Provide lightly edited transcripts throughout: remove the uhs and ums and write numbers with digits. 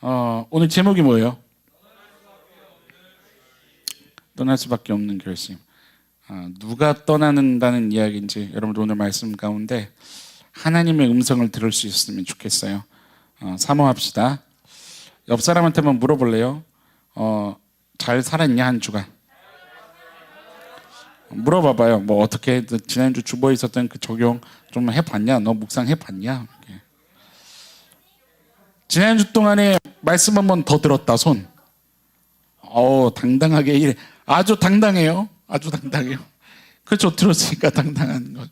오늘 제목이 뭐예요? 떠날 수밖에 없는 결심. 누가 떠나는다는 이야기인지 여러분들 오늘 말씀 가운데 하나님의 음성을 들을 수 있었으면 좋겠어요. 사모합시다. 옆 사람한테 한번 물어볼래요? 잘 살았냐 한 주간? 물어봐봐요. 뭐 어떻게 지난주 주보에 있었던 그 적용 좀 해봤냐? 너 묵상해봤냐? 지난주 동안에 말씀 한번 더 들었다 손. 당당하게 일해. 아주 당당해요. 아주 당당해요. 그렇죠. 들었으니까 당당한 것.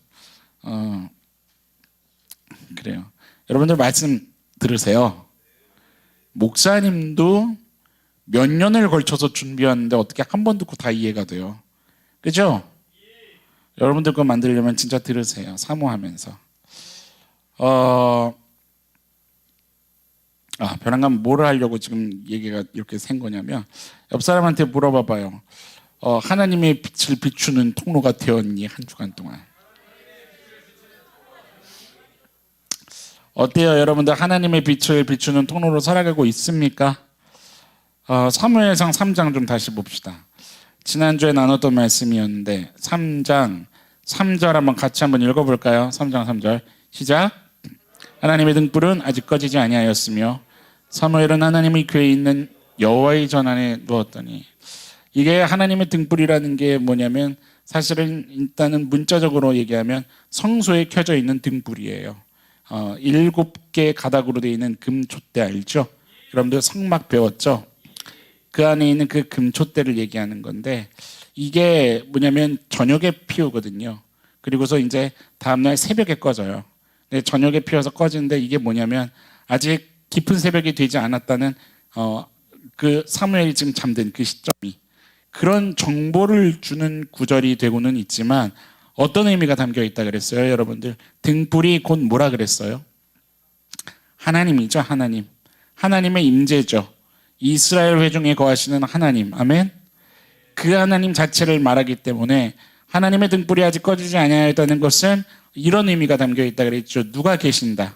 그래요. 여러분들 말씀 들으세요. 목사님도 몇 년을 걸쳐서 준비하는데 어떻게 한 번 듣고 다 이해가 돼요. 그죠? 여러분들 거 만들려면 진짜 들으세요. 사모하면서. 벼랑간 뭐를 하려고 지금 얘기가 이렇게 생 거냐면 옆 사람한테 물어봐봐요. 하나님의 빛을 비추는 통로가 되었니? 한 주간 동안. 어때요? 여러분들 하나님의 빛을 비추는 통로로 살아가고 있습니까? 사무엘상 3장 좀 다시 봅시다. 지난주에 나눴던 말씀이었는데 3장 3절 한번 같이 한번 읽어볼까요? 3장 3절 시작. 하나님의 등불은 아직 꺼지지 아니하였으며 사무엘은 하나님의 교회에 있는 여호와의 전 안에 누웠더니, 이게 하나님의 등불이라는 게 뭐냐면 사실은 일단은 문자적으로 얘기하면 성소에 켜져 있는 등불이에요. 7개 가닥으로 되어 있는 금촛대 알죠? 여러분들 성막 배웠죠? 그 안에 있는 그 금촛대를 얘기하는 건데, 이게 뭐냐면 저녁에 피우거든요. 그리고서 이제 다음날 새벽에 꺼져요. 근데 저녁에 피워서 꺼지는데 이게 뭐냐면 아직 깊은 새벽이 되지 않았다는 그 사무엘이 지금 잠든 그 시점이, 그런 정보를 주는 구절이 되고는 있지만 어떤 의미가 담겨 있다 그랬어요? 여러분들 등불이 곧 뭐라 그랬어요? 하나님이죠. 하나님. 하나님의 임재죠. 이스라엘 회중에 거하시는 하나님. 아멘. 그 하나님 자체를 말하기 때문에 하나님의 등불이 아직 꺼지지 아니하였다는 것은 이런 의미가 담겨 있다 그랬죠. 누가 계신다?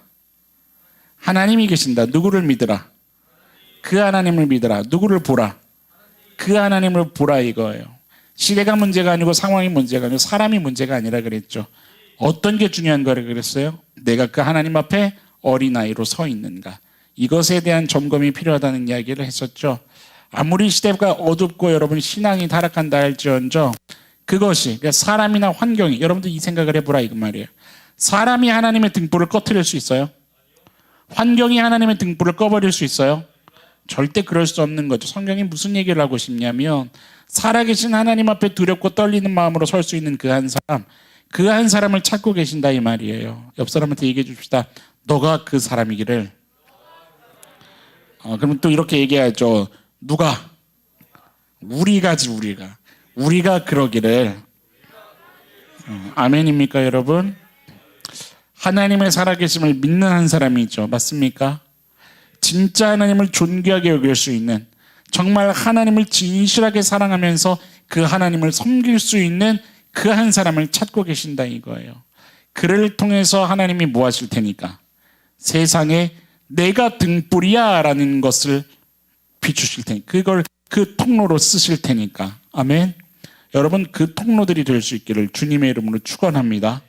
하나님이 계신다. 누구를 믿으라? 그 하나님을 믿으라. 누구를 보라? 그 하나님을 보라 이거예요. 시대가 문제가 아니고 상황이 문제가 아니고 사람이 문제가 아니라 그랬죠. 어떤 게 중요한 거라 그랬어요? 내가 그 하나님 앞에 어린아이로 서 있는가? 이것에 대한 점검이 필요하다는 이야기를 했었죠. 아무리 시대가 어둡고 여러분 신앙이 타락한다 할지언정 그것이, 그러니까 사람이나 환경이, 여러분들 이 생각을 해보라 이거 말이에요. 사람이 하나님의 등불을 꺼트릴 수 있어요? 환경이 하나님의 등불을 꺼버릴 수 있어요? 절대 그럴 수 없는 거죠. 성경이 무슨 얘기를 하고 싶냐면 살아계신 하나님 앞에 두렵고 떨리는 마음으로 설 수 있는 그 한 사람, 그 한 사람을 찾고 계신다 이 말이에요. 옆 사람한테 얘기해 줍시다. 너가 그 사람이기를. 그러면 또 이렇게 얘기하죠. 누가? 우리가지, 우리가 그러기를. 아멘입니까 여러분? 하나님의 살아계심을 믿는 한 사람이 있죠. 맞습니까? 진짜 하나님을 존귀하게 여길 수 있는, 정말 하나님을 진실하게 사랑하면서 그 하나님을 섬길 수 있는 그 한 사람을 찾고 계신다 이거예요. 그를 통해서 하나님이 뭐 하실 테니까? 세상에 내가 등불이야 라는 것을 비추실 테니까, 그걸 그 통로로 쓰실 테니까. 아멘. 여러분 그 통로들이 될 수 있기를 주님의 이름으로 축원합니다.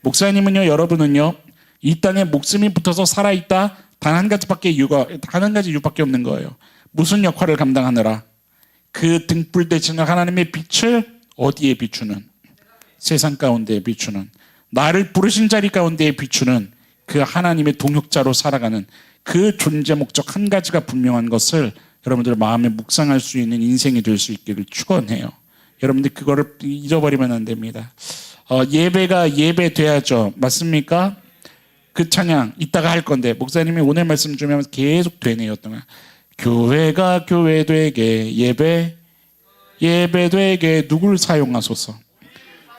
목사님은요, 여러분은요, 이 땅에 목숨이 붙어서 살아있다 단 한 가지 이유밖에 없는 거예요. 무슨 역할을 감당하느라? 그 등불 대신에 하나님의 빛을 어디에 비추는? 세상 가운데에 비추는, 나를 부르신 자리 가운데에 비추는 그 하나님의 동역자로 살아가는 그 존재 목적 한 가지가 분명한 것을 여러분들 마음에 묵상할 수 있는 인생이 될 수 있기를 축원해요. 여러분들 그거를 잊어버리면 안 됩니다. 예배가 예배돼야죠. 맞습니까? 그 찬양 이따가 할 건데 목사님이 오늘 말씀 주면 계속 되네요. 동안 교회가 교회되게 예배되게 누굴 사용하소서?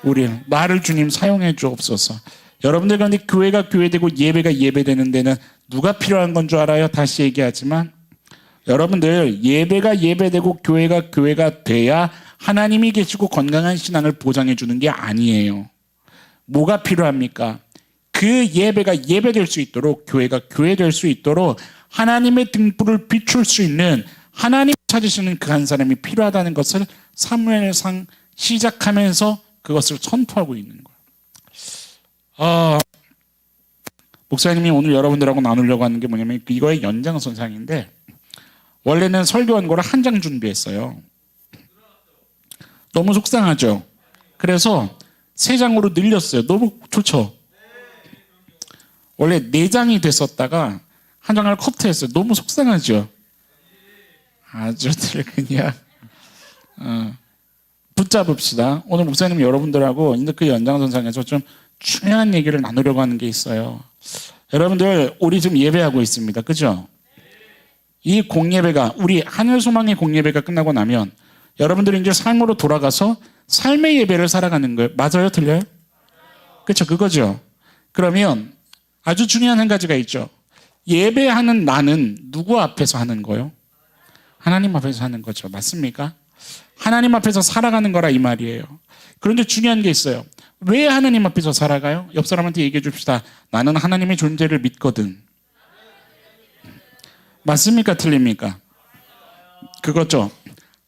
우리를, 나를 주님 사용해 주옵소서. 여러분들 가운데 교회가 교회되고 예배가 예배되는 데는 누가 필요한 건 줄 알아요? 다시 얘기하지만 여러분들 예배가 예배되고 교회가 교회가 돼야 하나님이 계시고 건강한 신앙을 보장해 주는 게 아니에요. 뭐가 필요합니까? 그 예배가 예배될 수 있도록, 교회가 교회될 수 있도록 하나님의 등불을 비출 수 있는 하나님 찾으시는 그 한 사람이 필요하다는 것을 사무엘상 시작하면서 그것을 선포하고 있는 거예요. 목사님이 오늘 여러분들하고 나누려고 하는 게 뭐냐면 이거의 연장선상인데, 원래는 설교한 거를 한 장 준비했어요. 너무 속상하죠. 그래서 3장으로 늘렸어요. 너무 좋죠. 원래 4장이 됐었다가 한 장을 커트했어요. 너무 속상하죠. 아주들 그냥 붙잡읍시다. 오늘 목사님 여러분들하고 그 연장선상에서 좀 중요한 얘기를 나누려고 하는 게 있어요. 여러분들, 우리 지금 예배하고 있습니다. 그죠? 이 공예배가, 우리 하늘소망의 공예배가 끝나고 나면 여러분들이 이제 삶으로 돌아가서 삶의 예배를 살아가는 거예요. 맞아요? 틀려요? 그렇죠? 그거죠. 그러면 아주 중요한 한 가지가 있죠. 예배하는 나는 누구 앞에서 하는 거예요? 하나님 앞에서 하는 거죠. 맞습니까? 하나님 앞에서 살아가는 거라 이 말이에요. 그런데 중요한 게 있어요. 왜 하나님 앞에서 살아가요? 옆 사람한테 얘기해 줍시다. 나는 하나님의 존재를 믿거든. 맞습니까? 틀립니까? 그거죠.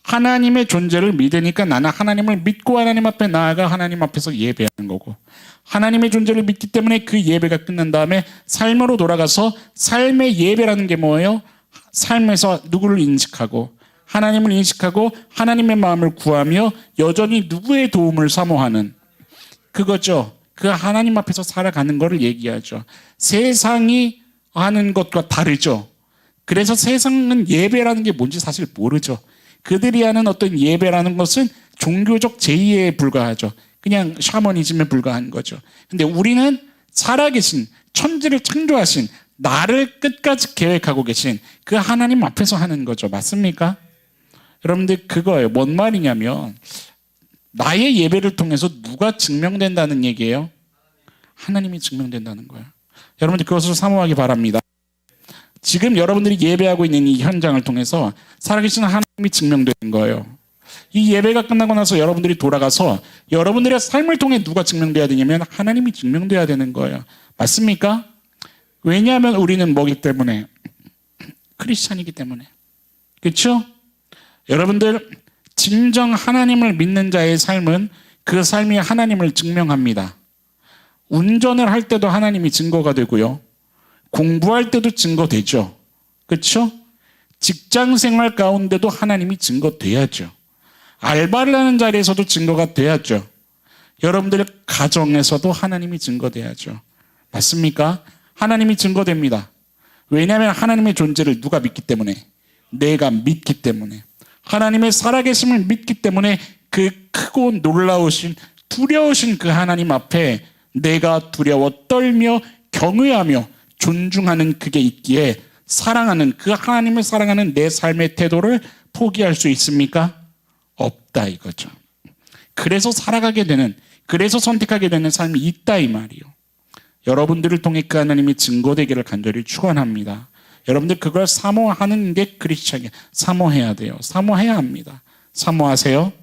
하나님의 존재를 믿으니까 나는 하나님을 믿고 하나님 앞에 나아가 하나님 앞에서 예배하는 거고, 하나님의 존재를 믿기 때문에 그 예배가 끝난 다음에 삶으로 돌아가서 삶의 예배라는 게 뭐예요? 삶에서 누구를 인식하고 하나님을 인식하고 하나님의 마음을 구하며 여전히 누구의 도움을 사모하는 그거죠. 그 하나님 앞에서 살아가는 거를 얘기하죠. 세상이 하는 것과 다르죠. 그래서 세상은 예배라는 게 뭔지 사실 모르죠. 그들이 하는 어떤 예배라는 것은 종교적 제의에 불과하죠. 그냥 샤머니즘에 불과한 거죠. 근데 우리는 살아계신, 천지를 창조하신, 나를 끝까지 계획하고 계신 그 하나님 앞에서 하는 거죠. 맞습니까? 여러분들, 그거예요. 뭔 말이냐면 나의 예배를 통해서 누가 증명된다는 얘기예요? 하나님이 증명된다는 거예요. 여러분들, 그것을 사모하기 바랍니다. 지금 여러분들이 예배하고 있는 이 현장을 통해서 살아계신 하나님이 증명되는 거예요. 이 예배가 끝나고 나서 여러분들이 돌아가서 여러분들의 삶을 통해 누가 증명돼야 되냐면 하나님이 증명돼야 되는 거예요. 맞습니까? 왜냐하면 우리는 뭐기 때문에? 크리스찬이기 때문에. 그렇죠? 여러분들, 진정 하나님을 믿는 자의 삶은 그 삶이 하나님을 증명합니다. 운전을 할 때도 하나님이 증거가 되고요. 공부할 때도 증거되죠. 그렇죠? 직장 생활 가운데도 하나님이 증거돼야죠. 알바를 하는 자리에서도 증거가 돼야죠. 여러분들의 가정에서도 하나님이 증거돼야죠. 맞습니까? 하나님이 증거됩니다. 왜냐하면 하나님의 존재를 누가 믿기 때문에? 내가 믿기 때문에. 하나님의 살아계심을 믿기 때문에 그 크고 놀라우신, 두려우신 그 하나님 앞에 내가 두려워 떨며 경외하며 존중하는 그게 있기에 사랑하는, 그 하나님을 사랑하는 내 삶의 태도를 포기할 수 있습니까? 없다 이거죠. 그래서 살아가게 되는, 그래서 선택하게 되는 삶이 있다 이 말이요. 여러분들을 통해 그 하나님이 증거되기를 간절히 축원합니다. 여러분들 그걸 사모하는 게 크리스찬이에요. 사모해야 돼요. 사모해야 합니다. 사모하세요.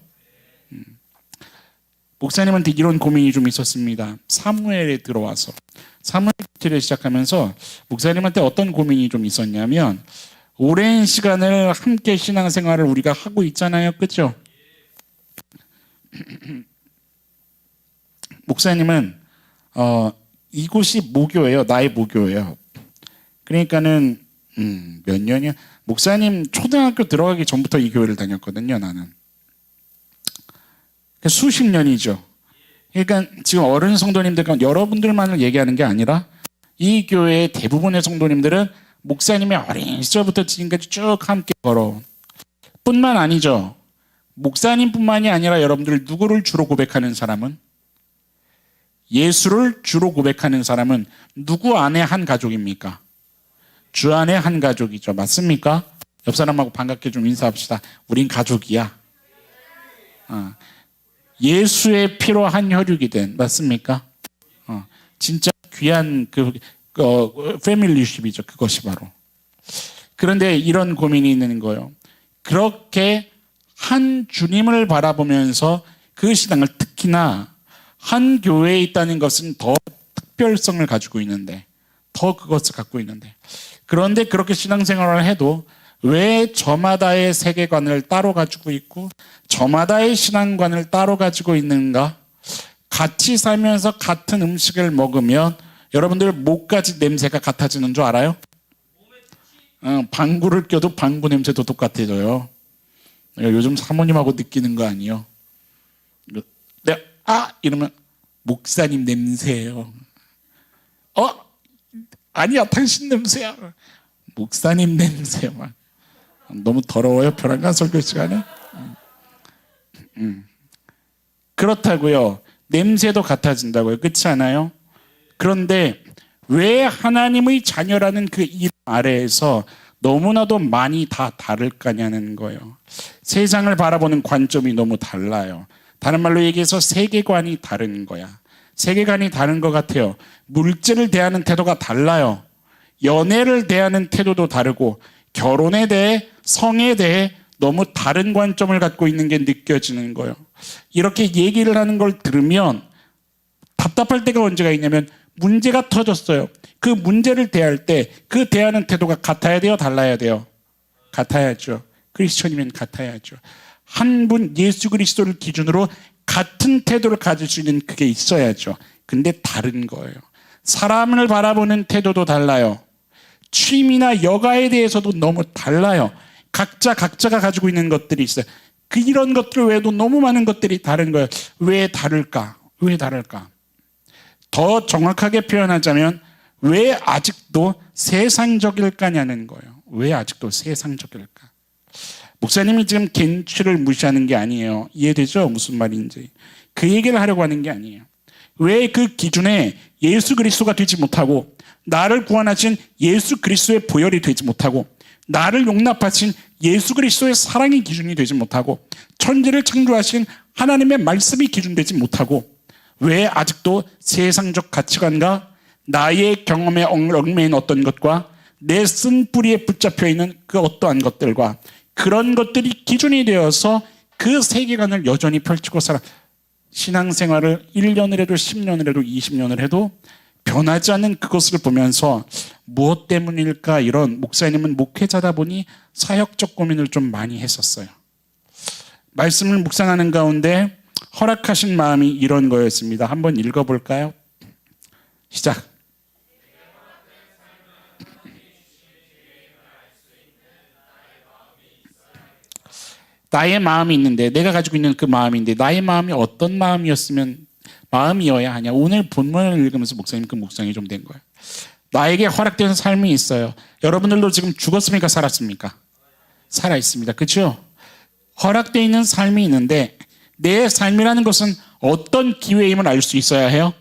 목사님한테 이런 고민이 좀 있었습니다. 사무엘에 들어와서 사무엘 기초를 시작하면서 목사님한테 어떤 고민이 좀 있었냐면, 오랜 시간을 함께 신앙생활을 우리가 하고 있잖아요. 그렇죠? 목사님은 이곳이 모교예요. 나의 모교예요. 그러니까는 몇 년이야? 목사님 초등학교 들어가기 전부터 이 교회를 다녔거든요. 나는 수십 년이죠. 그러니까 지금 어른 성도님들, 여러분들만을 얘기하는 게 아니라 이 교회의 대부분의 성도님들은 목사님이 어린 시절부터 지금까지 쭉 함께 걸어온 뿐만 아니죠. 목사님뿐만이 아니라 여러분들 누구를 주로 고백하는 사람은, 예수를 주로 고백하는 사람은 누구 안에 한 가족입니까? 주 안에 한 가족이죠. 맞습니까? 옆 사람하고 반갑게 좀 인사합시다. 우린 가족이야. 예수의 피로 한 혈육이 된, 맞습니까? 진짜 귀한 패밀리십이죠. 그것이 바로. 그런데 이런 고민이 있는 거예요. 그렇게 한 주님을 바라보면서 그 신앙을, 특히나 한 교회에 있다는 것은 더 특별성을 가지고 있는데, 더 그것을 갖고 있는데, 그런데 그렇게 신앙생활을 해도 왜 저마다의 세계관을 따로 가지고 있고 저마다의 신앙관을 따로 가지고 있는가? 같이 살면서 같은 음식을 먹으면 여러분들 목까지 냄새가 같아지는 줄 알아요? 방구를 껴도 방구 냄새도 똑같아져요. 요즘 사모님하고 느끼는 거 아니에요? 내가 이러면 목사님 냄새예요. 아니야 당신 냄새야. 목사님 냄새. 막 너무 더러워요 편안한 설교 시간에. 그렇다고요. 냄새도 같아진다고요. 그렇지 않아요? 그런데 왜 하나님의 자녀라는 그 이름 아래에서 너무나도 많이 다 다를까냐는 거예요. 세상을 바라보는 관점이 너무 달라요. 다른 말로 얘기해서 세계관이 다른 거야. 세계관이 다른 것 같아요. 물질을 대하는 태도가 달라요. 연애를 대하는 태도도 다르고 결혼에 대해 성에 대해 너무 다른 관점을 갖고 있는 게 느껴지는 거예요. 이렇게 얘기를 하는 걸 들으면 답답할 때가 언제가 있냐면 문제가 터졌어요. 그 문제를 대할 때 그 대하는 태도가 같아야 돼요? 달라야 돼요? 같아야죠. 크리스천이면 같아야죠. 한 분 예수 그리스도를 기준으로 같은 태도를 가질 수 있는 그게 있어야죠. 근데 다른 거예요. 사람을 바라보는 태도도 달라요. 취미나 여가에 대해서도 너무 달라요. 각자가 가지고 있는 것들이 있어요. 이런 것들 외에도 너무 많은 것들이 다른 거예요. 왜 다를까? 왜 다를까? 더 정확하게 표현하자면 왜 아직도 세상적일까냐는 거예요. 왜 아직도 세상적일까? 목사님이 지금 겐취를 무시하는 게 아니에요. 이해되죠? 무슨 말인지. 그 얘기를 하려고 하는 게 아니에요. 왜 그 기준에 예수 그리스도가 되지 못하고 나를 구원하신 예수 그리스도의 보혈이 되지 못하고 나를 용납하신 예수 그리스도의 사랑이 기준이 되지 못하고 천지를 창조하신 하나님의 말씀이 기준되지 못하고 왜 아직도 세상적 가치관과 나의 경험에 얽매인 어떤 것과 내 쓴뿌리에 붙잡혀 있는 그 어떠한 것들과 그런 것들이 기준이 되어서 그 세계관을 여전히 펼치고 살아. 신앙생활을 1년을 해도 10년을 해도 20년을 해도 변하지 않는 그것을 보면서 무엇 때문일까? 이런 목사님은 목회자다 보니 사역적 고민을 좀 많이 했었어요. 말씀을 묵상하는 가운데 허락하신 마음이 이런 거였습니다. 한번 읽어볼까요? 시작. 나의 마음이 있는데 내가 가지고 있는 그 마음인데 나의 마음이 어떤 마음이었으면 마음이어야 하냐. 오늘 본문을 읽으면서 목사님 그 묵상이 좀 된 거예요. 나에게 허락된 삶이 있어요. 여러분들도 지금 죽었습니까? 살았습니까? 살아있습니다. 그렇죠? 허락되어 있는 삶이 있는데 내 삶이라는 것은 어떤 기회임을 알 수 있어야 해요.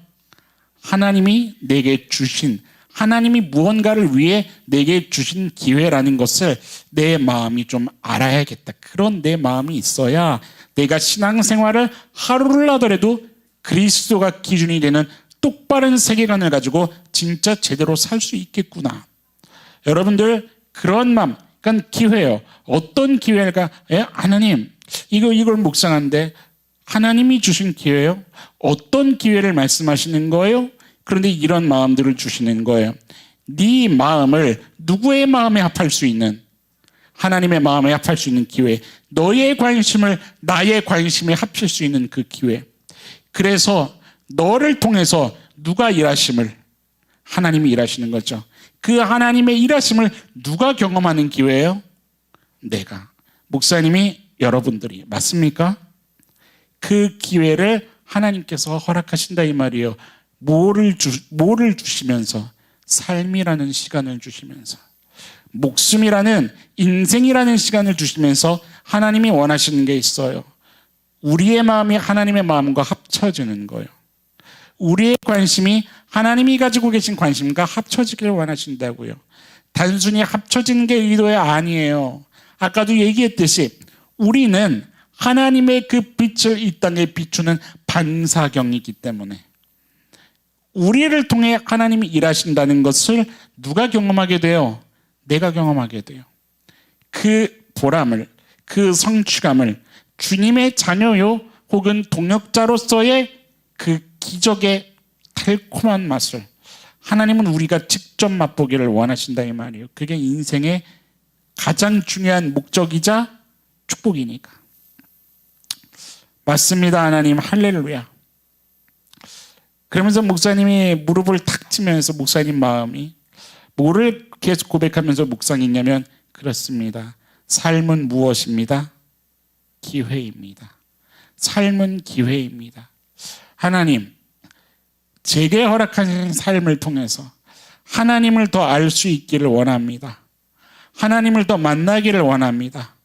하나님이 내게 주신 하나님이 무언가를 위해 내게 주신 기회라는 것을 내 마음이 좀 알아야겠다. 그런 내 마음이 있어야 내가 신앙생활을 하루를 하더라도 그리스도가 기준이 되는 똑바른 세계관을 가지고 진짜 제대로 살 수 있겠구나. 여러분들 그런 마음, 그러니까 기회예요. 어떤 기회일까? 하나님 이걸 묵상하는데 하나님이 주신 기회예요? 어떤 기회를 말씀하시는 거예요? 그런데 이런 마음들을 주시는 거예요. 네 마음을 누구의 마음에 합할 수 있는 하나님의 마음에 합할 수 있는 기회, 너의 관심을 나의 관심에 합칠 수 있는 그 기회. 그래서 너를 통해서 누가 일하심을 하나님이 일하시는 거죠. 그 하나님의 일하심을 누가 경험하는 기회예요? 내가. 목사님이 여러분들이. 맞습니까? 그 기회를 하나님께서 허락하신다 이 말이에요. 뭐를 주시면서? 삶이라는 시간을 주시면서, 목숨이라는 인생이라는 시간을 주시면서 하나님이 원하시는 게 있어요. 우리의 마음이 하나님의 마음과 합쳐지는 거예요. 우리의 관심이 하나님이 가지고 계신 관심과 합쳐지기를 원하신다고요. 단순히 합쳐지는 게 의도가 아니에요. 아까도 얘기했듯이 우리는 하나님의 그 빛을 이 땅에 비추는 반사경이기 때문에 우리를 통해 하나님이 일하신다는 것을 누가 경험하게 돼요? 내가 경험하게 돼요. 그 보람을, 그 성취감을 주님의 자녀요 혹은 동역자로서의 그 기적의 달콤한 맛을 하나님은 우리가 직접 맛보기를 원하신다 이 말이에요. 그게 인생의 가장 중요한 목적이자 축복이니까. 맞습니다. 하나님 할렐루야. 그러면서 목사님이 무릎을 탁 치면서 목사님 마음이 뭐를 계속 고백하면서 묵상했냐면 그렇습니다. 삶은 무엇입니다? 기회입니다. 삶은 기회입니다. 하나님, 제게 허락하신 삶을 통해서 하나님을 더 알 수 있기를 원합니다. 하나님을 더 만나기를 원합니다.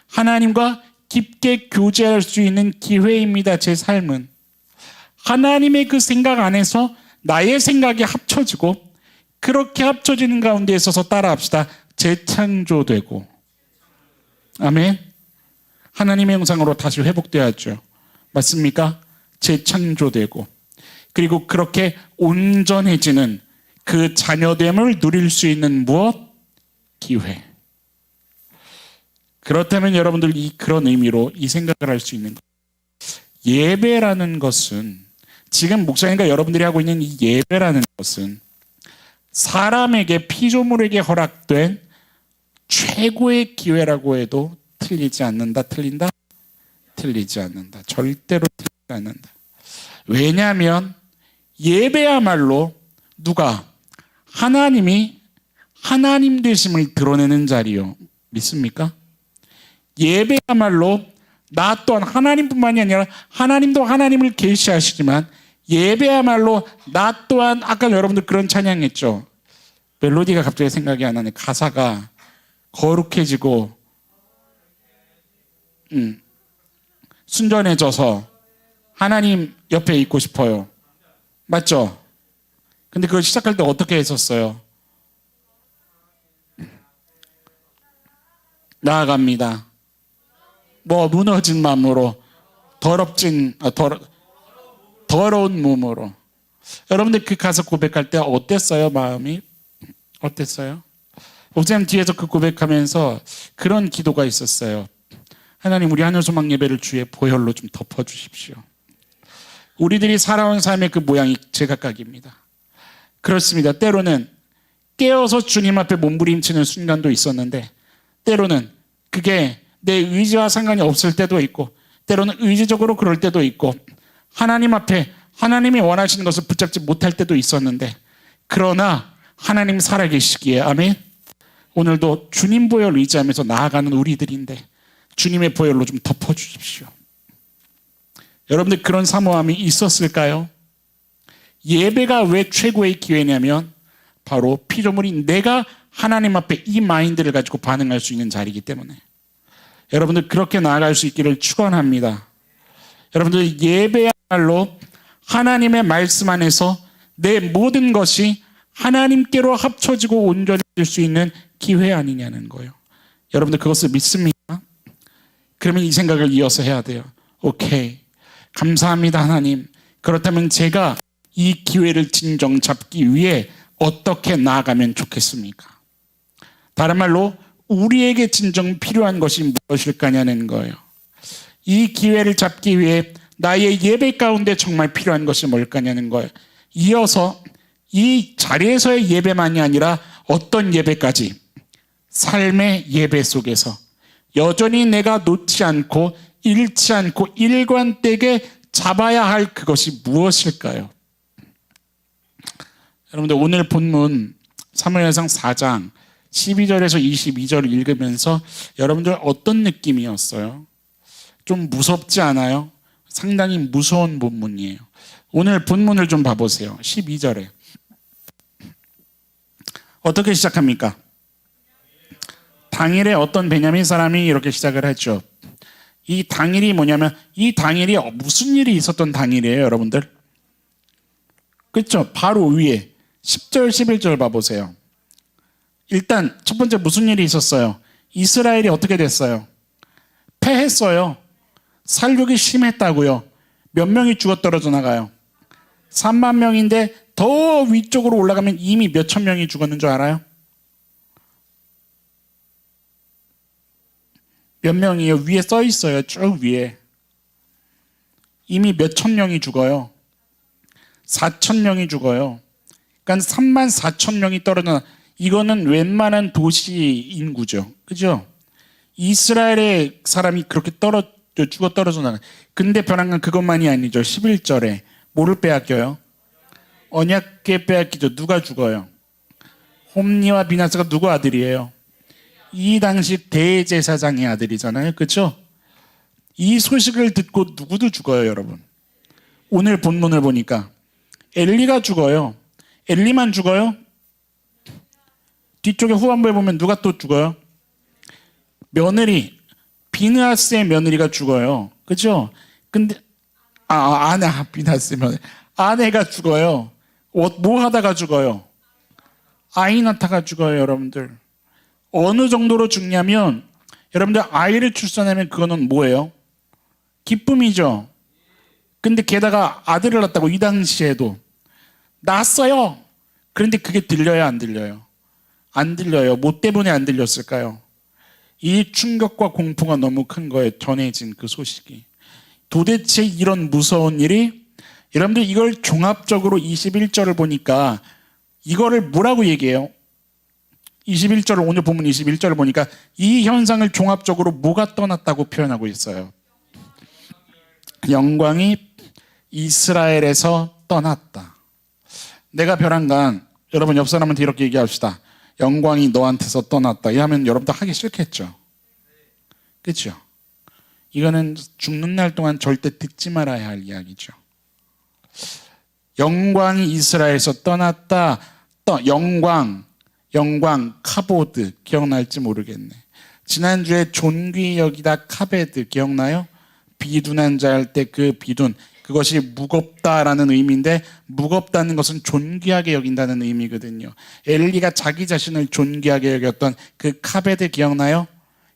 하나님과 깊게 교제할 수 있는 기회입니다. 제 삶은. 하나님의 그 생각 안에서 나의 생각이 합쳐지고 그렇게 합쳐지는 가운데 있어서 따라합시다. 재창조되고. 아멘. 하나님의 형상으로 다시 회복되어야죠. 맞습니까? 재창조되고 그리고 그렇게 온전해지는 그 자녀됨을 누릴 수 있는 무엇? 기회. 그렇다면 여러분들 그런 의미로 이 생각을 할 수 있는 거예요. 예배라는 것은 지금 목사님과 여러분들이 하고 있는 이 예배라는 것은 사람에게 피조물에게 허락된 최고의 기회라고 해도 틀리지 않는다. 틀린다? 틀리지 않는다. 절대로 틀리지 않는다. 왜냐하면 예배야말로 누가 하나님이 하나님 되심을 드러내는 자리요. 믿습니까? 예배야말로 나 또한 하나님뿐만이 아니라 하나님도 하나님을 계시하시지만 예배야말로 나 또한 아까 여러분들 그런 찬양했죠. 멜로디가 갑자기 생각이 안 나네. 가사가 거룩해지고 순전해져서 하나님 옆에 있고 싶어요. 맞죠? 근데 그걸 시작할 때 어떻게 했었어요? 나아갑니다. 무너진 마음으로 더러운 몸으로. 여러분들 그 가사 고백할 때 어땠어요? 마음이 어땠어요? 목사님 뒤에서 그 고백하면서 그런 기도가 있었어요. 하나님, 우리 하늘소망 예배를 주의 보혈로 좀 덮어주십시오. 우리들이 살아온 삶의 그 모양이 제각각입니다. 그렇습니다. 때로는 깨어서 주님 앞에 몸부림치는 순간도 있었는데 때로는 그게 내 의지와 상관이 없을 때도 있고 때로는 의지적으로 그럴 때도 있고 하나님 앞에 하나님이 원하시는 것을 붙잡지 못할 때도 있었는데 그러나 하나님 살아계시기에 아멘. 오늘도 주님 보혈 의지하면서 나아가는 우리들인데 주님의 보혈로 좀 덮어주십시오. 여러분들 그런 사모함이 있었을까요? 예배가 왜 최고의 기회냐면 바로 피조물인 내가 하나님 앞에 이 마인드를 가지고 반응할 수 있는 자리이기 때문에 여러분들 그렇게 나아갈 수 있기를 축원합니다. 여러분들 예배야말로 하나님의 말씀 안에서 내 모든 것이 하나님께로 합쳐지고 온전해질 수 있는 기회 아니냐는 거예요. 여러분들 그것을 믿습니까? 그러면 이 생각을 이어서 해야 돼요. 오케이. 감사합니다, 하나님. 그렇다면 제가 이 기회를 진정 잡기 위해 어떻게 나아가면 좋겠습니까? 다른 말로 우리에게 진정 필요한 것이 무엇일까냐는 거예요. 이 기회를 잡기 위해 나의 예배 가운데 정말 필요한 것이 뭘까냐는 거예요. 이어서 이 자리에서의 예배만이 아니라 어떤 예배까지 삶의 예배 속에서 여전히 내가 놓지 않고 잃지 않고 일관되게 잡아야 할 그것이 무엇일까요? 여러분들 오늘 본문 사무엘상 4장 12절에서 22절을 읽으면서 여러분들 어떤 느낌이었어요? 좀 무섭지 않아요? 상당히 무서운 본문이에요. 오늘 본문을 좀 봐보세요. 12절에 어떻게 시작합니까? 당일에 어떤 베냐민 사람이 이렇게 시작을 했죠. 이 당일이 뭐냐면 이 당일이 무슨 일이 있었던 당일이에요, 여러분들? 그렇죠? 바로 위에 10절, 11절 봐보세요. 일단 첫 번째 무슨 일이 있었어요? 이스라엘이 어떻게 됐어요? 패했어요. 살육이 심했다고요. 몇 명이 죽어 떨어져 나가요? 3만 명인데 더 위쪽으로 올라가면 이미 몇천 명이 죽었는 줄 알아요? 몇 명이요? 위에 써 있어요. 쭉 위에. 이미 몇천 명이 죽어요. 4천 명이 죽어요. 그러니까 3만 4천 명이 떨어져. 이거는 웬만한 도시 인구죠. 그죠? 이스라엘의 사람이 그렇게 죽어 떨어져 나가. 근데 변한 건 그것만이 아니죠. 11절에 뭐를 빼앗겨요? 언약궤 빼앗기죠. 누가 죽어요? 홈리와 비나스가 누구 아들이에요? 이 당시 대제사장의 아들이잖아요. 그렇죠? 이 소식을 듣고 누구도 죽어요, 여러분. 오늘 본문을 보니까 엘리가 죽어요. 엘리만 죽어요? 뒤쪽에 후반부에 보면 누가 또 죽어요? 며느리, 비느하스의 며느리가 죽어요. 그렇죠? 근데 비느하스의 며느리. 아내가 죽어요. 뭐 하다가 죽어요? 아이 낳다가 죽어요, 여러분들. 어느 정도로 죽냐면 여러분들 아이를 출산하면 그거는 뭐예요? 기쁨이죠. 근데 게다가 아들을 낳았다고 이 당시에도 낳았어요. 그런데 그게 들려요, 안 들려요? 안 들려요. 뭐 때문에 안 들렸을까요? 이 충격과 공포가 너무 큰 거예요. 전해진 그 소식이. 도대체 이런 무서운 일이, 여러분들 이걸 종합적으로 21절을 보니까 이거를 뭐라고 얘기해요? 21절을, 오늘 보면 21절을 보니까 이 현상을 종합적으로 뭐가 떠났다고 표현하고 있어요? 영광이 이스라엘에서 떠났다. 내가 벼랑간, 여러분 옆 사람한테 이렇게 얘기합시다. 영광이 너한테서 떠났다. 이러면 여러분도 하기 싫겠죠. 그렇죠? 이거는 죽는 날 동안 절대 듣지 말아야 할 이야기죠. 영광이 이스라엘에서 떠났다. 영광 카보드 기억날지 모르겠네. 지난주에 존귀 여기다 카베드 기억나요? 비둔한 자 할 때 그 비둔, 그것이 무겁다라는 의미인데, 무겁다는 것은 존귀하게 여긴다는 의미거든요. 엘리가 자기 자신을 존귀하게 여겼던 그 카베드 기억나요?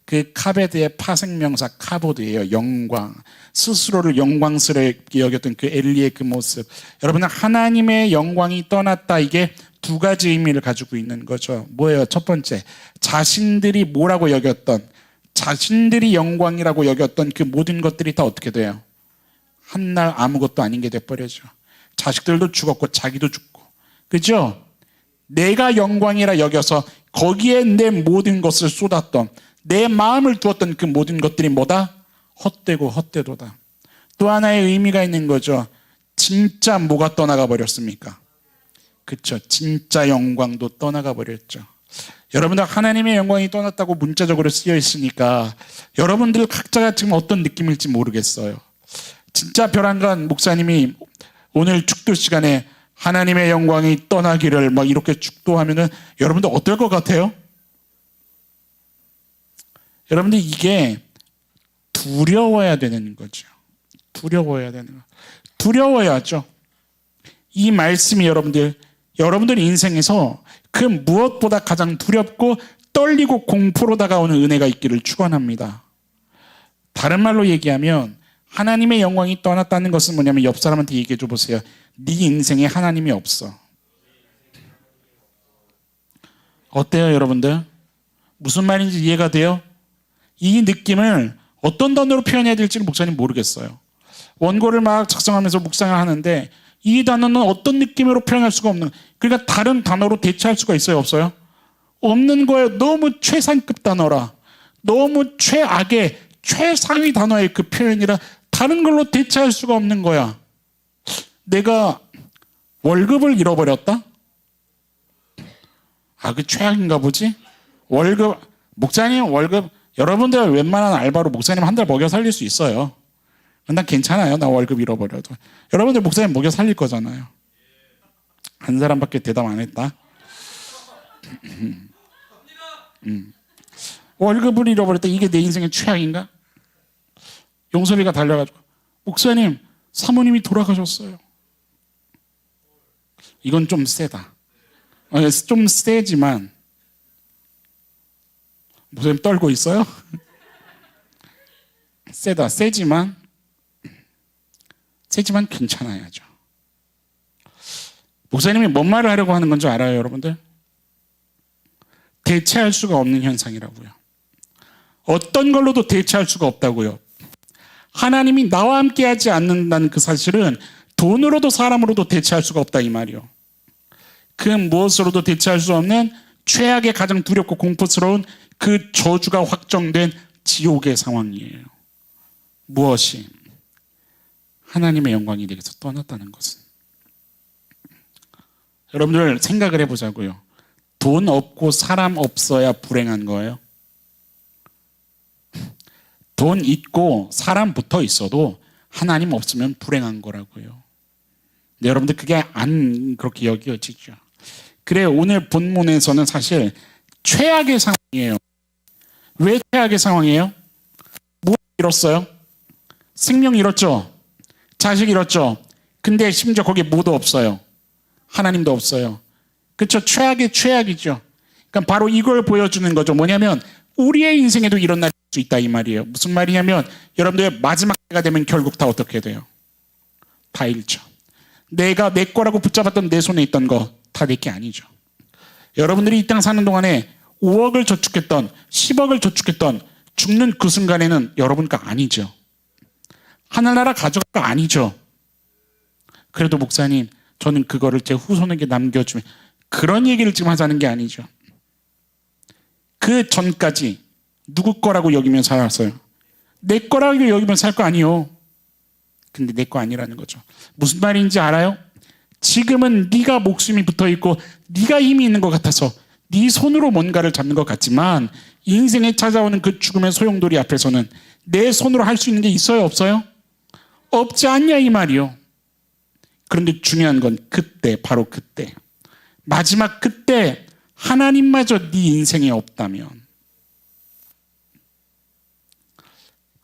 그 카베드의 파생명사 카보드예요. 영광, 스스로를 영광스럽게 여겼던 그 엘리의 그 모습. 여러분은 하나님의 영광이 떠났다, 이게 두 가지 의미를 가지고 있는 거죠. 뭐예요? 첫 번째, 자신들이 뭐라고 여겼던, 자신들이 영광이라고 여겼던 그 모든 것들이 다 어떻게 돼요? 한날 아무것도 아닌 게 돼버려죠. 자식들도 죽었고 자기도 죽고. 그죠? 내가 영광이라 여겨서 거기에 내 모든 것을 쏟았던, 내 마음을 두었던 그 모든 것들이 뭐다? 헛되고 헛되도다. 또 하나의 의미가 있는 거죠. 진짜 뭐가 떠나가 버렸습니까? 그렇죠. 진짜 영광도 떠나가 버렸죠. 여러분들 하나님의 영광이 떠났다고 문자적으로 쓰여 있으니까 여러분들 각자가 지금 어떤 느낌일지 모르겠어요. 진짜 벼랑간 목사님이 오늘 축도 시간에 하나님의 영광이 떠나기를 막 이렇게 축도하면은 여러분들 어떨 것 같아요? 여러분들 이게 두려워야 되는 거죠. 두려워야 되는 거. 두려워야죠. 이 말씀이 여러분들 인생에서 그 무엇보다 가장 두렵고 떨리고 공포로 다가오는 은혜가 있기를 축원합니다. 다른 말로 얘기하면 하나님의 영광이 떠났다는 것은 뭐냐면, 옆 사람한테 얘기해 줘 보세요. 네 인생에 하나님이 없어. 어때요, 여러분들? 무슨 말인지 이해가 돼요? 이 느낌을 어떤 단어로 표현해야 될지를 목사님 모르겠어요. 원고를 막 작성하면서 묵상을 하는데 이 단어는 어떤 느낌으로 표현할 수가 없는, 그러니까 다른 단어로 대체할 수가 있어요, 없어요? 없는 거예요. 너무 최상급 단어라, 너무 최악의 최상위 단어의 그 표현이라 다른 걸로 대체할 수가 없는 거야. 내가 월급을 잃어버렸다? 그 최악인가 보지? 월급, 목사님 월급, 여러분들 웬만한 알바로 목사님 한 달 먹여 살릴 수 있어요. 난 괜찮아요. 나 월급 잃어버려도. 여러분들 목사님 먹여 살릴 거잖아요. 한 사람밖에 대답 안 했다. 월급을 잃어버렸다. 이게 내 인생의 최악인가? 용섭이가 달려가지고, 목사님 사모님이 돌아가셨어요. 이건 좀 세다. 좀 세지만, 목사님 떨고 있어요? 세다. 세지만 괜찮아야죠. 목사님이 뭔 말을 하려고 하는 건지 알아요, 여러분들? 대체할 수가 없는 현상이라고요. 어떤 걸로도 대체할 수가 없다고요. 하나님이 나와 함께 하지 않는다는 그 사실은 돈으로도 사람으로도 대체할 수가 없다, 이 말이요. 그 무엇으로도 대체할 수 없는 최악의 가장 두렵고 공포스러운 그 저주가 확정된 지옥의 상황이에요. 무엇이? 하나님의 영광이 내게서 떠났다는 것은. 여러분들 생각을 해보자고요. 돈 없고 사람 없어야 불행한 거예요? 돈 있고 사람 붙어 있어도 하나님 없으면 불행한 거라고요. 근데 여러분들 그게 안 그렇게 여겨지죠. 그래, 오늘 본문에서는 사실 최악의 상황이에요. 왜 최악의 상황이에요? 뭐 잃었어요? 생명 잃었죠? 자식 잃었죠? 근데 심지어 거기에 뭐도 없어요. 하나님도 없어요. 그렇죠? 최악의 최악이죠. 그러니까 바로 이걸 보여주는 거죠. 뭐냐면 우리의 인생에도 이런 날이 수 있다 이 말이에요. 무슨 말이냐면 여러분들 마지막 때가 되면 결국 다 어떻게 돼요? 다 잃죠. 내가 내 거라고 붙잡았던 내 손에 있던 거 다 내 게 아니죠. 여러분들이 이 땅 사는 동안에 5억을 저축했던 10억을 저축했던 죽는 그 순간에는 여러분 거 아니죠. 하늘나라 가져갈 거 아니죠. 그래도 목사님 저는 그거를 제 후손에게 남겨주면, 그런 얘기를 지금 하자는 게 아니죠. 그 전까지 누구 거라고 여기면 살았어요? 내 거라고 여기면 살 거 아니요. 근데 내 거 아니라는 거죠. 무슨 말인지 알아요? 지금은 네가 목숨이 붙어있고 네가 힘이 있는 것 같아서 네 손으로 뭔가를 잡는 것 같지만 인생에 찾아오는 그 죽음의 소용돌이 앞에서는 내 손으로 할 수 있는 게 있어요? 없어요? 없지 않냐 이 말이요. 그런데 중요한 건 그때, 바로 그때, 마지막 그때 하나님마저 네 인생에 없다면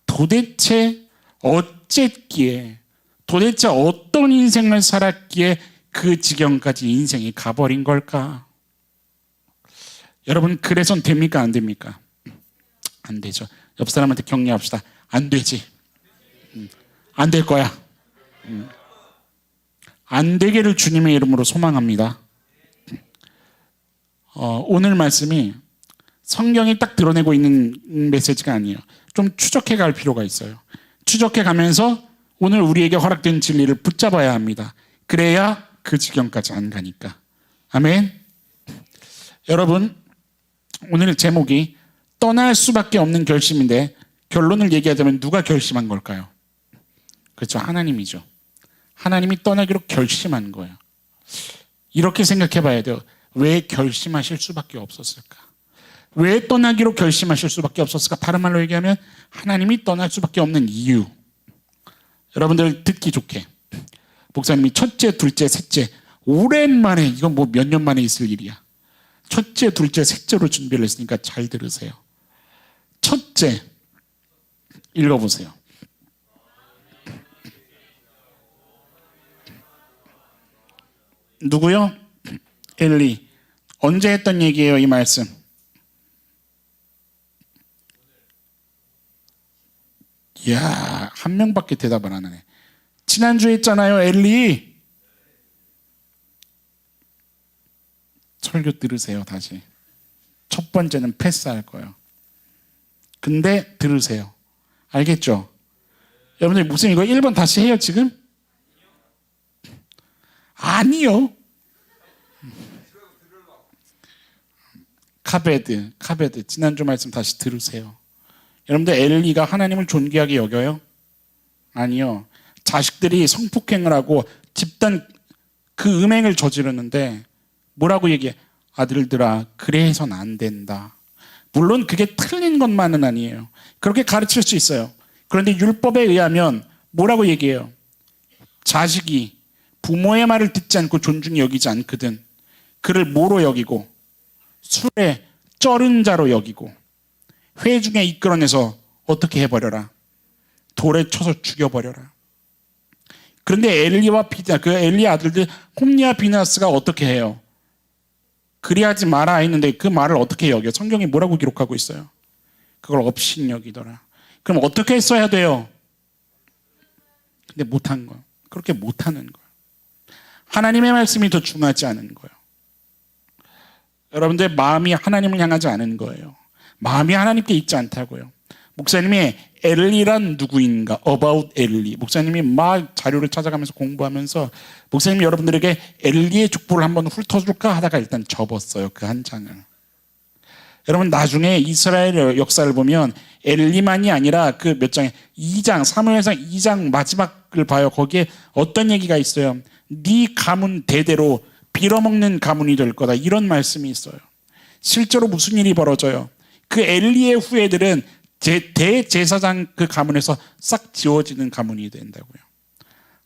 도대체 어쨌기에, 도대체 어떤 인생을 살았기에 그 지경까지 인생이 가버린 걸까? 여러분, 그래선 됩니까 안 됩니까? 안 되죠. 옆 사람한테 격려합시다. 안 되지. 안 될 거야. 안 되기를 주님의 이름으로 소망합니다. 오늘 말씀이 성경이 딱 드러내고 있는 메시지가 아니에요. 좀 추적해 갈 필요가 있어요. 추적해 가면서 오늘 우리에게 허락된 진리를 붙잡아야 합니다. 그래야 그 지경까지 안 가니까. 아멘. 여러분, 오늘 제목이 떠날 수밖에 없는 결심인데 결론을 얘기하자면 누가 결심한 걸까요? 그렇죠. 하나님이죠. 하나님이 떠나기로 결심한 거예요. 이렇게 생각해 봐야 돼요. 왜 결심하실 수밖에 없었을까? 왜 떠나기로 결심하실 수밖에 없었을까? 다른 말로 얘기하면 하나님이 떠날 수밖에 없는 이유. 여러분들 듣기 좋게, 목사님이 첫째, 둘째, 셋째, 오랜만에, 이건 뭐 몇 년 만에 있을 일이야. 첫째, 둘째, 셋째로 준비를 했으니까 잘 들으세요. 첫째, 읽어보세요. 누구요? 엘리. 언제 했던 얘기예요, 이 말씀? 이야, 한 명밖에 대답을 안 하네. 지난주에 했잖아요, 엘리. 설교 들으세요, 다시. 첫 번째는 패스할 거예요. 근데 들으세요. 알겠죠? 여러분들 무슨 이거 1번 다시 해요, 지금? 아니요. 카베드. 지난주 말씀 다시 들으세요. 여러분들 엘리가 하나님을 존귀하게 여겨요? 아니요. 자식들이 성폭행을 하고 집단 그 음행을 저지르는데 뭐라고 얘기해? 아들들아, 그래 해선 안 된다. 물론 그게 틀린 것만은 아니에요. 그렇게 가르칠 수 있어요. 그런데 율법에 의하면 뭐라고 얘기해요? 자식이 부모의 말을 듣지 않고 존중히 여기지 않거든 그를 뭐로 여기고? 술에 쩔은 자로 여기고 회중에 이끌어내서 어떻게 해버려라? 돌에 쳐서 죽여버려라. 그런데 엘리와 그 엘리 아들들 홈리와 비나스가 어떻게 해요? 그리하지 마라 했는데 그 말을 어떻게 여겨? 성경이 뭐라고 기록하고 있어요? 그걸 업신여기더라. 그럼 어떻게 했어야 돼요? 근데 못한 거예요. 그렇게 못하는 거예요. 하나님의 말씀이 더 중요하지 않은 거예요. 여러분들 마음이 하나님을 향하지 않은 거예요. 마음이 하나님께 있지 않다고요. 목사님이 엘리란 누구인가? About 엘리. 목사님이 막 자료를 찾아가면서 공부하면서 목사님이 여러분들에게 엘리의 족보를 한번 훑어줄까 하다가 일단 접었어요. 그 한 장을. 여러분 나중에 이스라엘 역사를 보면 엘리만이 아니라 그 몇 장에 2장 사무엘상 2장 마지막을 봐요. 거기에 어떤 얘기가 있어요. 네 가문 대대로 빌어먹는 가문이 될 거다. 이런 말씀이 있어요. 실제로 무슨 일이 벌어져요. 그 엘리의 후예들은 대제사장 그 가문에서 싹 지워지는 가문이 된다고요.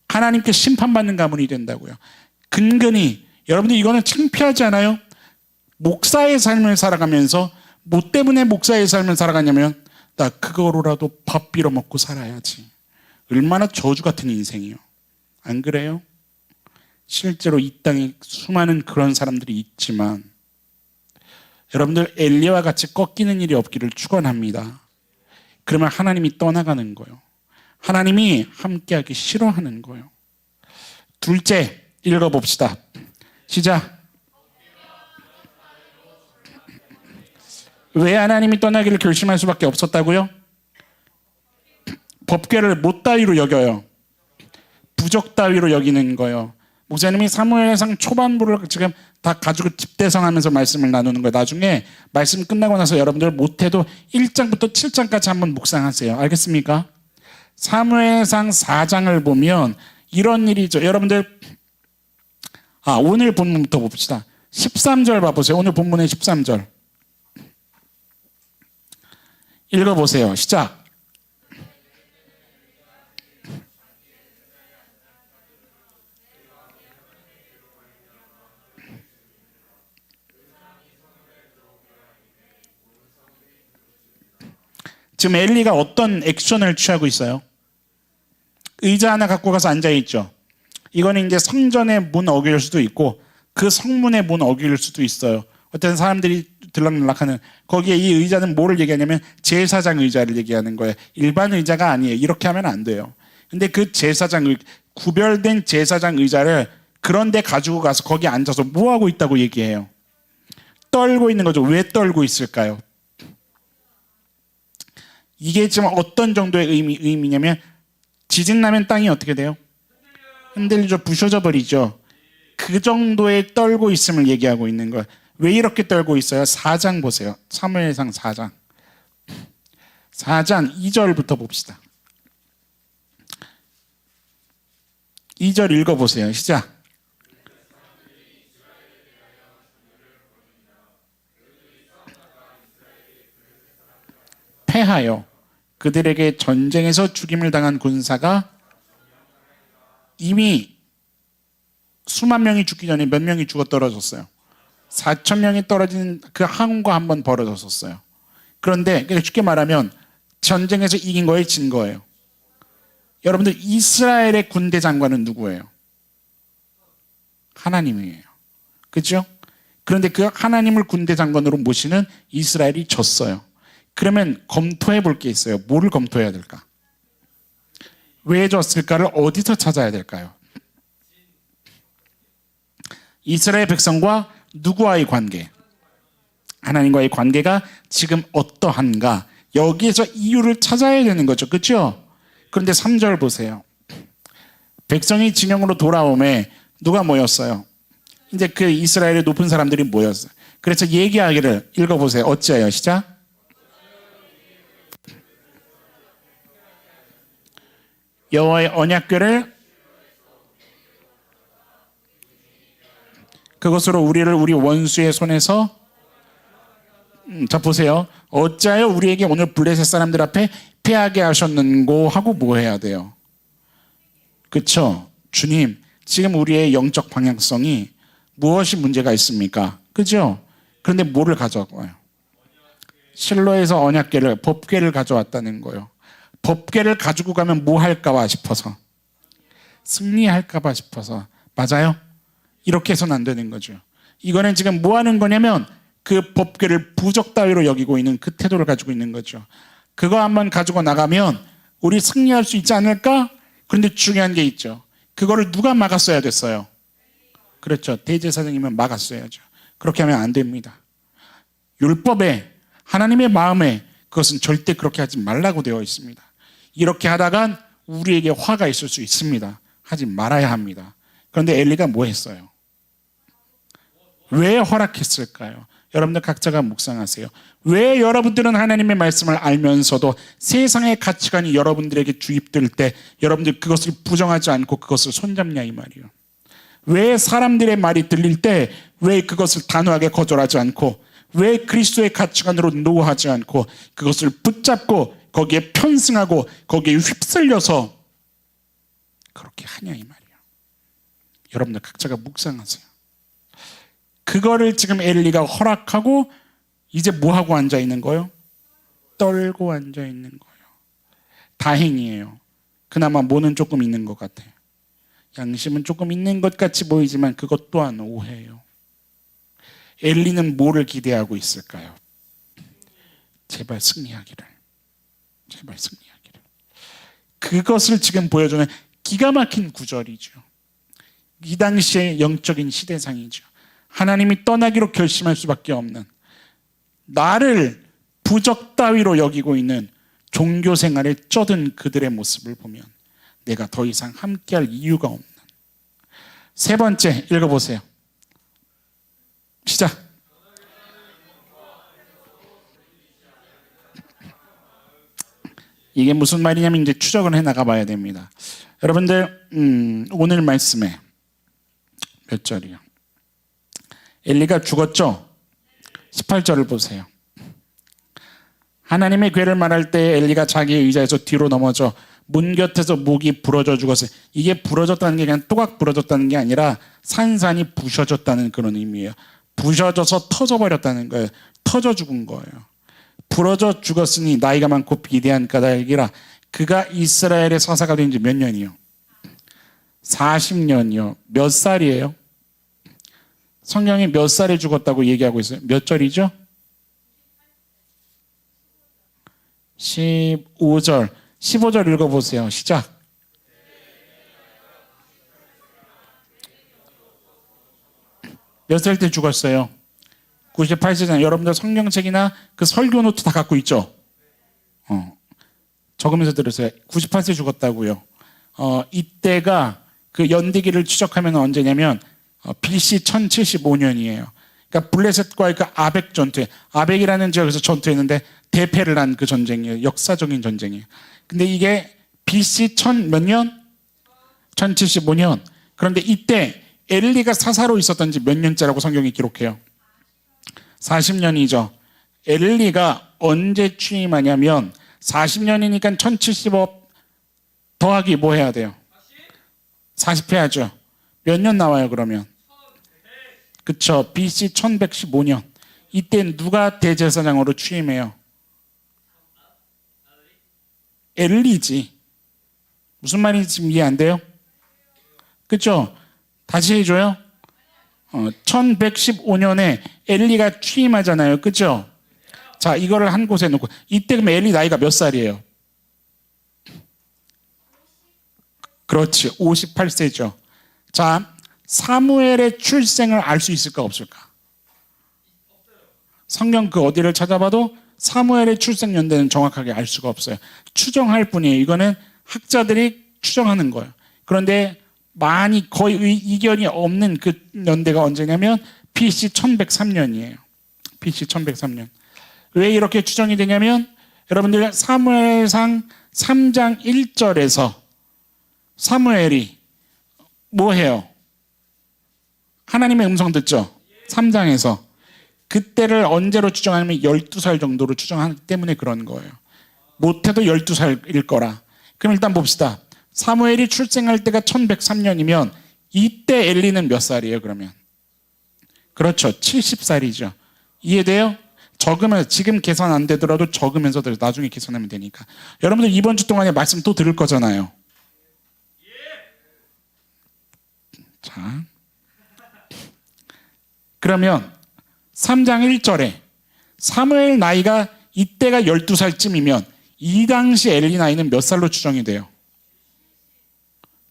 하나님께 심판받는 가문이 된다고요. 근근히 여러분들 이거는 창피하지 않아요? 목사의 삶을 살아가면서 뭐 때문에 목사의 삶을 살아가냐면 나 그거로라도 밥 빌어먹고 살아야지. 얼마나 저주 같은 인생이요. 안 그래요? 실제로 이 땅에 수많은 그런 사람들이 있지만 여러분들 엘리와 같이 꺾이는 일이 없기를 축원합니다. 그러면 하나님이 떠나가는 거예요. 하나님이 함께하기 싫어하는 거예요. 둘째 읽어봅시다. 시작. 왜 하나님이 떠나기를 결심할 수밖에 없었다고요? 법궤를 못 따위로 여겨요. 부적 따위로 여기는 거예요. 목사님이 사무엘상 초반부를 지금 다 가지고 집대성하면서 말씀을 나누는 거예요. 나중에 말씀 끝나고 나서 여러분들 못해도 1장부터 7장까지 한번 묵상하세요. 알겠습니까? 사무엘상 4장을 보면 이런 일이죠. 여러분들 오늘 본문부터 봅시다. 13절 봐보세요. 오늘 본문의 13절 읽어보세요. 시작. 지금 엘리가 어떤 액션을 취하고 있어요? 의자 하나 갖고 가서 앉아있죠. 이거는 이제 성전의 문 어길 수도 있고 그 성문의 문 어길 수도 있어요. 어떤 사람들이 들락날락하는 거기에 이 의자는 뭐를 얘기하냐면 제사장 의자를 얘기하는 거예요. 일반 의자가 아니에요. 이렇게 하면 안 돼요. 근데 그 구별된 제사장 의자를 그런 데 가지고 가서 거기 앉아서 뭐 하고 있다고 얘기해요? 떨고 있는 거죠. 왜 떨고 있을까요? 이게 지금 어떤 정도의 의미냐면 지진 나면 땅이 어떻게 돼요? 흔들리죠. 부셔져 버리죠. 그 정도의 떨고 있음을 얘기하고 있는 거예요. 왜 이렇게 떨고 있어요? 4장 보세요. 사무엘상 4장 2절부터 봅시다. 2절 읽어보세요. 시작. 패하여 그들에게 전쟁에서 죽임을 당한 군사가 이미 수만 명이 죽기 전에 몇 명이 죽어 떨어졌어요. 4천 명이 떨어진 그 항우가 한번 벌어졌었어요. 그런데 쉽게 말하면 전쟁에서 이긴 거예요, 진 거예요? 여러분들 이스라엘의 군대 장관은 누구예요? 하나님이에요. 그렇죠? 그런데 그 하나님을 군대 장관으로 모시는 이스라엘이 졌어요. 그러면 검토해 볼 게 있어요. 뭐를 검토해야 될까? 왜 졌을까를 어디서 찾아야 될까요? 이스라엘 백성과 누구와의 관계? 하나님과의 관계가 지금 어떠한가? 여기에서 이유를 찾아야 되는 거죠. 그렇죠? 그런데 3절 보세요. 백성이 진영으로 돌아오매 누가 모였어요? 이제 그 이스라엘의 높은 사람들이 모였어요. 그래서 얘기하기를 읽어보세요. 어찌하여? 시작. 여호와의 언약궤를 그것으로 우리를 우리 원수의 손에서 자 보세요. 어찌하여 우리에게 오늘 블레셋 사람들 앞에 패하게 하셨는고 하고 뭐 해야 돼요? 그렇죠? 주님 지금 우리의 영적 방향성이 무엇이 문제가 있습니까? 그렇죠? 그런데 뭐를 가져와요? 실로에서 언약궤를 법궤를 가져왔다는 거예요. 법궤를 가지고 가면 뭐 할까 봐 싶어서 승리할까 봐 싶어서 맞아요? 이렇게 해서는 안 되는 거죠. 이거는 지금 뭐 하는 거냐면 그 법궤를 부적 따위로 여기고 있는 그 태도를 가지고 있는 거죠. 그거 한번 가지고 나가면 우리 승리할 수 있지 않을까? 그런데 중요한 게 있죠. 그거를 누가 막았어야 됐어요? 그렇죠. 대제사장이면 막았어야죠. 그렇게 하면 안 됩니다. 율법에 하나님의 마음에 그것은 절대 그렇게 하지 말라고 되어 있습니다. 이렇게 하다간 우리에게 화가 있을 수 있습니다. 하지 말아야 합니다. 그런데 엘리가 뭐 했어요? 왜 허락했을까요? 여러분들 각자가 묵상하세요. 왜 여러분들은 하나님의 말씀을 알면서도 세상의 가치관이 여러분들에게 주입될 때 여러분들 그것을 부정하지 않고 그것을 손잡냐 이 말이에요. 왜 사람들의 말이 들릴 때 왜 그것을 단호하게 거절하지 않고 왜 그리스도의 가치관으로 노하지 않고 그것을 붙잡고 거기에 편승하고 거기에 휩쓸려서 그렇게 하냐 이 말이에요. 여러분들 각자가 묵상하세요. 그거를 지금 엘리가 허락하고 이제 뭐하고 앉아있는 거예요? 떨고 앉아있는 거예요. 다행이에요. 그나마 뭐는 조금 있는 것 같아요. 양심은 조금 있는 것 같이 보이지만 그것 또한 오해예요. 엘리는 뭐를 기대하고 있을까요? 제발 승리하기를. 제발 승리하기를. 그것을 지금 보여주는 기가 막힌 구절이죠. 이 당시의 영적인 시대상이죠. 하나님이 떠나기로 결심할 수밖에 없는, 나를 부적 따위로 여기고 있는 종교 생활에 쩌든 그들의 모습을 보면 내가 더 이상 함께할 이유가 없는. 세 번째 읽어보세요. 시작. 이게 무슨 말이냐면 이제 추적을 해 나가 봐야 됩니다. 여러분들 오늘 말씀에 몇 절이요? 엘리가 죽었죠? 18절을 보세요. 하나님의 괴를 말할 때 엘리가 자기의 의자에서 뒤로 넘어져 문 곁에서 목이 부러져 죽었어요. 이게 부러졌다는 게 그냥 또각 부러졌다는 게 아니라 산산이 부셔졌다는 그런 의미예요. 부셔져서 터져버렸다는 거예요. 터져 죽은 거예요. 부러져 죽었으니 나이가 많고 비대한 까닭이라. 그가 이스라엘의 사사가 된 지 몇 년이요? 40년이요. 몇 살이에요? 성경이 몇 살에 죽었다고 얘기하고 있어요? 몇 절이죠? 15절. 15절 읽어보세요. 시작. 몇 살 때 죽었어요? 98세잖아요. 여러분들 성경책이나 그 설교 노트 다 갖고 있죠? 적으면서 들으세요. 98세 죽었다고요. 이때가 그 연대기를 추적하면 언제냐면 BC 1075년이에요. 그러니까 블레셋과의 그 아벡 전투, 아벡이라는 지역에서 전투했는데 대패를 한 그 전쟁이에요. 역사적인 전쟁이에요. 근데 이게 BC 1000 몇 년? 1075년. 그런데 이때 엘리가 사사로 있었던 지 몇 년째라고 성경이 기록해요? 40년이죠. 엘리가 언제 취임하냐면 40년이니까 1075 더하기 뭐 해야 돼요? 40 해야죠. 몇 년 나와요 그러면? 그쵸. BC 1115년. 이때 누가 대제사장으로 취임해요? 엘리지. 무슨 말인지 지금 이해 안 돼요? 그쵸? 다시 해줘요. 1115년에 엘리가 취임하잖아요. 그쵸? 자, 이거를 한 곳에 놓고 이때 그럼 엘리 나이가 몇 살이에요? 그렇지. 58세죠. 자, 사무엘의 출생을 알 수 있을까 없을까? 성경 그 어디를 찾아봐도 사무엘의 출생 연대는 정확하게 알 수가 없어요. 추정할 뿐이에요. 이거는 학자들이 추정하는 거예요. 그런데 많이 거의 이견이 없는 그 연대가 언제냐면 BC 1103년이에요. BC 1103년. 왜 이렇게 추정이 되냐면 여러분들 사무엘상 3장 1절에서 사무엘이 뭐 해요? 하나님의 음성 듣죠? 3장에서. 그때를 언제로 추정하냐면 12살 정도로 추정하기 때문에 그런 거예요. 못해도 12살일 거라. 그럼 일단 봅시다. 사무엘이 출생할 때가 1103년이면 이때 엘리는 몇 살이에요 그러면? 그렇죠. 70살이죠. 이해돼요? 적으면 지금 계산 안 되더라도 적으면서 나중에 계산하면 되니까. 여러분들 이번 주 동안에 말씀 또 들을 거잖아요. 자, 그러면 3장 1절에 사무엘 나이가 이때가 12살쯤이면 이 당시 엘리 나이는 몇 살로 추정이 돼요?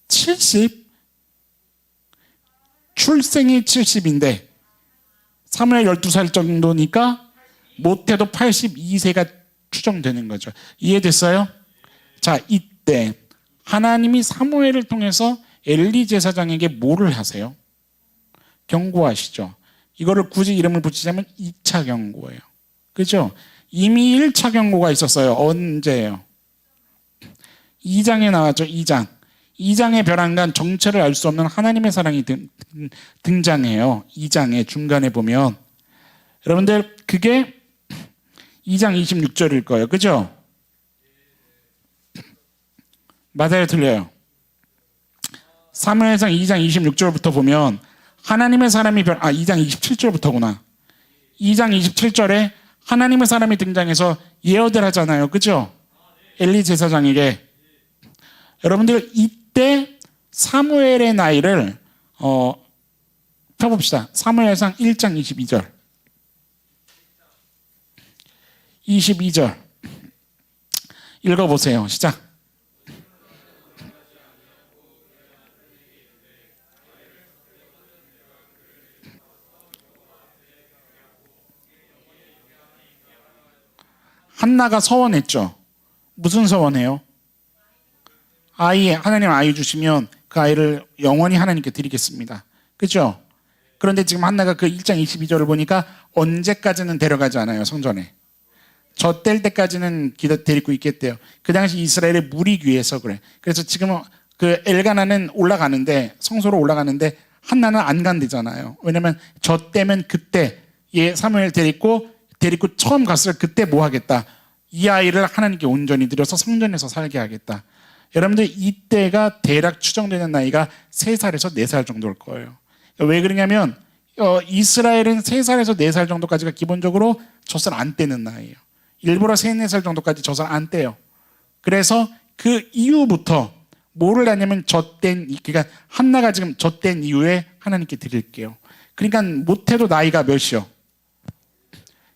70? 출생이 70인데 사무엘 12살 정도니까 못해도 82세가 추정되는 거죠. 이해됐어요? 자, 이때 하나님이 사무엘을 통해서 엘리 제사장에게 뭐를 하세요? 경고하시죠. 이거를 굳이 이름을 붙이자면 2차 경고예요. 그죠? 이미 1차 경고가 있었어요. 언제예요? 2장에 나왔죠. 2장. 2장의 벼랑간 정체를 알 수 없는 하나님의 사랑이 등장해요. 2장의 중간에 보면. 여러분들 그게 2장 26절일 거예요. 그죠? 맞아요? 틀려요? 사무엘상 2장 26절부터 보면 하나님의 사람이 2장 27절부터구나. 2장 27절에 하나님의 사람이 등장해서 예언을 하잖아요. 그죠? 엘리 제사장에게. 여러분들 이때 사무엘의 나이를 펴봅시다. 사무엘상 1장 22절. 22절 읽어보세요. 시작. 한나가 서원했죠. 무슨 서원해요? 하나님 아이 주시면 그 아이를 영원히 하나님께 드리겠습니다. 그렇죠? 그런데 지금 한나가 그 1장 22절을 보니까 언제까지는 데려가지 않아요. 성전에. 저 뗄 때까지는 데리고 있겠대요. 그 당시 이스라엘의 물이 귀해서 그래. 그래서 지금 그 엘가나는 올라가는데, 성소로 올라가는데 한나는 안 간대잖아요. 왜냐면 저 때면 그때 사무엘 데리고 처음 갔을 때 그때 뭐 하겠다. 이 아이를 하나님께 온전히 드려서 성전에서 살게 하겠다. 여러분들 이때가 대략 추정되는 나이가 3살에서 4살 정도일 거예요. 왜 그러냐면 이스라엘은 3살에서 4살 정도까지가 기본적으로 젖을 안 떼는 나이예요. 일부러 3, 4살 정도까지 젖을 안 떼요. 그래서 그 이후부터 뭐를 하냐면 그러니까 한나가 지금 젖된 이후에 하나님께 드릴게요. 그러니까 못해도 나이가 몇이요?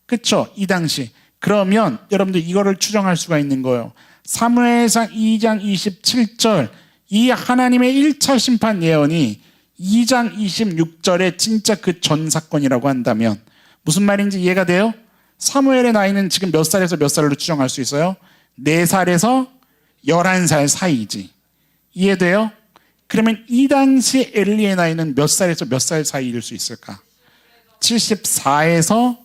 그쵸? 이 당시. 그러면 여러분들 이거를 추정할 수가 있는 거예요. 사무엘상 2장 27절 이 하나님의 1차 심판 예언이 2장 26절에 진짜 그 전 사건이라고 한다면 무슨 말인지 이해가 돼요? 사무엘의 나이는 지금 몇 살에서 몇 살로 추정할 수 있어요? 4살에서 11살 사이지. 이해돼요? 그러면 이 당시 엘리의 나이는 몇 살에서 몇 살 사이일 수 있을까? 74에서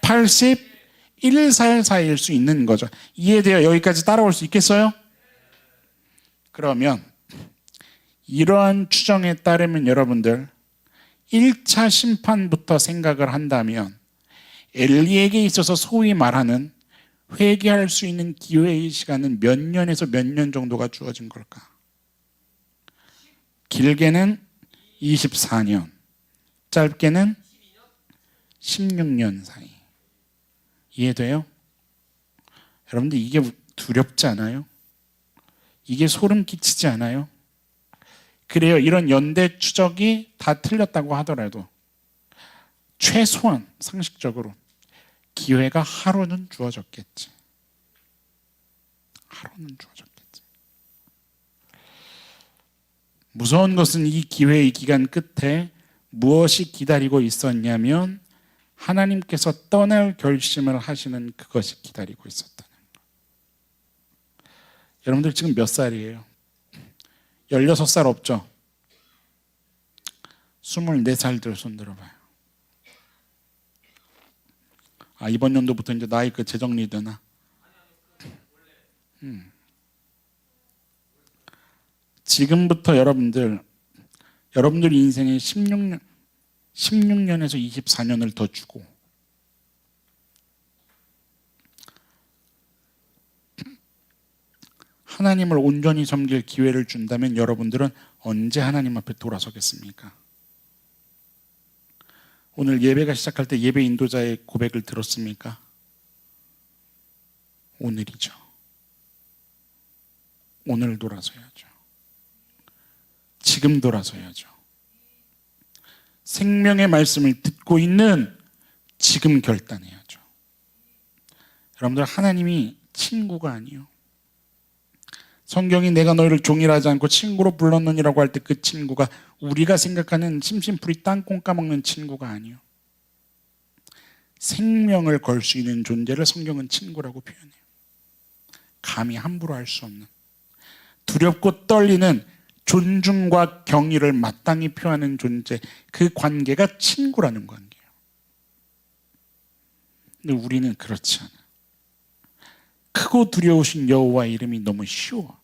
81살 사이일 수 있는 거죠. 이해돼요? 여기까지 따라올 수 있겠어요? 그러면 이러한 추정에 따르면 여러분들 1차 심판부터 생각을 한다면 엘리에게 있어서 소위 말하는 회개할 수 있는 기회의 시간은 몇 년에서 몇 년 정도가 주어진 걸까? 길게는 24년, 짧게는 16년 사이. 이해돼요? 여러분들 이게 두렵지 않아요? 이게 소름 끼치지 않아요? 그래요. 이런 연대 추적이 다 틀렸다고 하더라도 최소한 상식적으로 기회가 하루는 주어졌겠지. 하루는 주어졌겠지. 무서운 것은 이 기회의 기간 끝에 무엇이 기다리고 있었냐면 하나님께서 떠날 결심을 하시는 그것이 기다리고 있었다는 거. 여러분들 지금 몇 살이에요? 16살 없죠? 24살들 손 들어봐요. 이번 연도부터 이제 나이 재정리되나? 지금부터 여러분들 인생에 16년에서 24년을 더 주고 하나님을 온전히 섬길 기회를 준다면 여러분들은 언제 하나님 앞에 돌아서겠습니까? 오늘 예배가 시작할 때 예배 인도자의 고백을 들었습니까? 오늘이죠. 오늘 돌아서야죠. 지금 돌아서야죠. 생명의 말씀을 듣고 있는 지금 결단해야죠. 여러분들 하나님이 친구가 아니에요. 성경이 내가 너희를 종이라 하지 않고 친구로 불렀느니라고 할 때 그 친구가 우리가 생각하는 심심풀이 땅콩 까먹는 친구가 아니에요. 생명을 걸 수 있는 존재를 성경은 친구라고 표현해요. 감히 함부로 할 수 없는, 두렵고 떨리는 존중과 경의를 마땅히 표하는 존재, 그 관계가 친구라는 관계예요. 근데 우리는 그렇지 않아. 크고 두려우신 여호와의 이름이 너무 쉬워.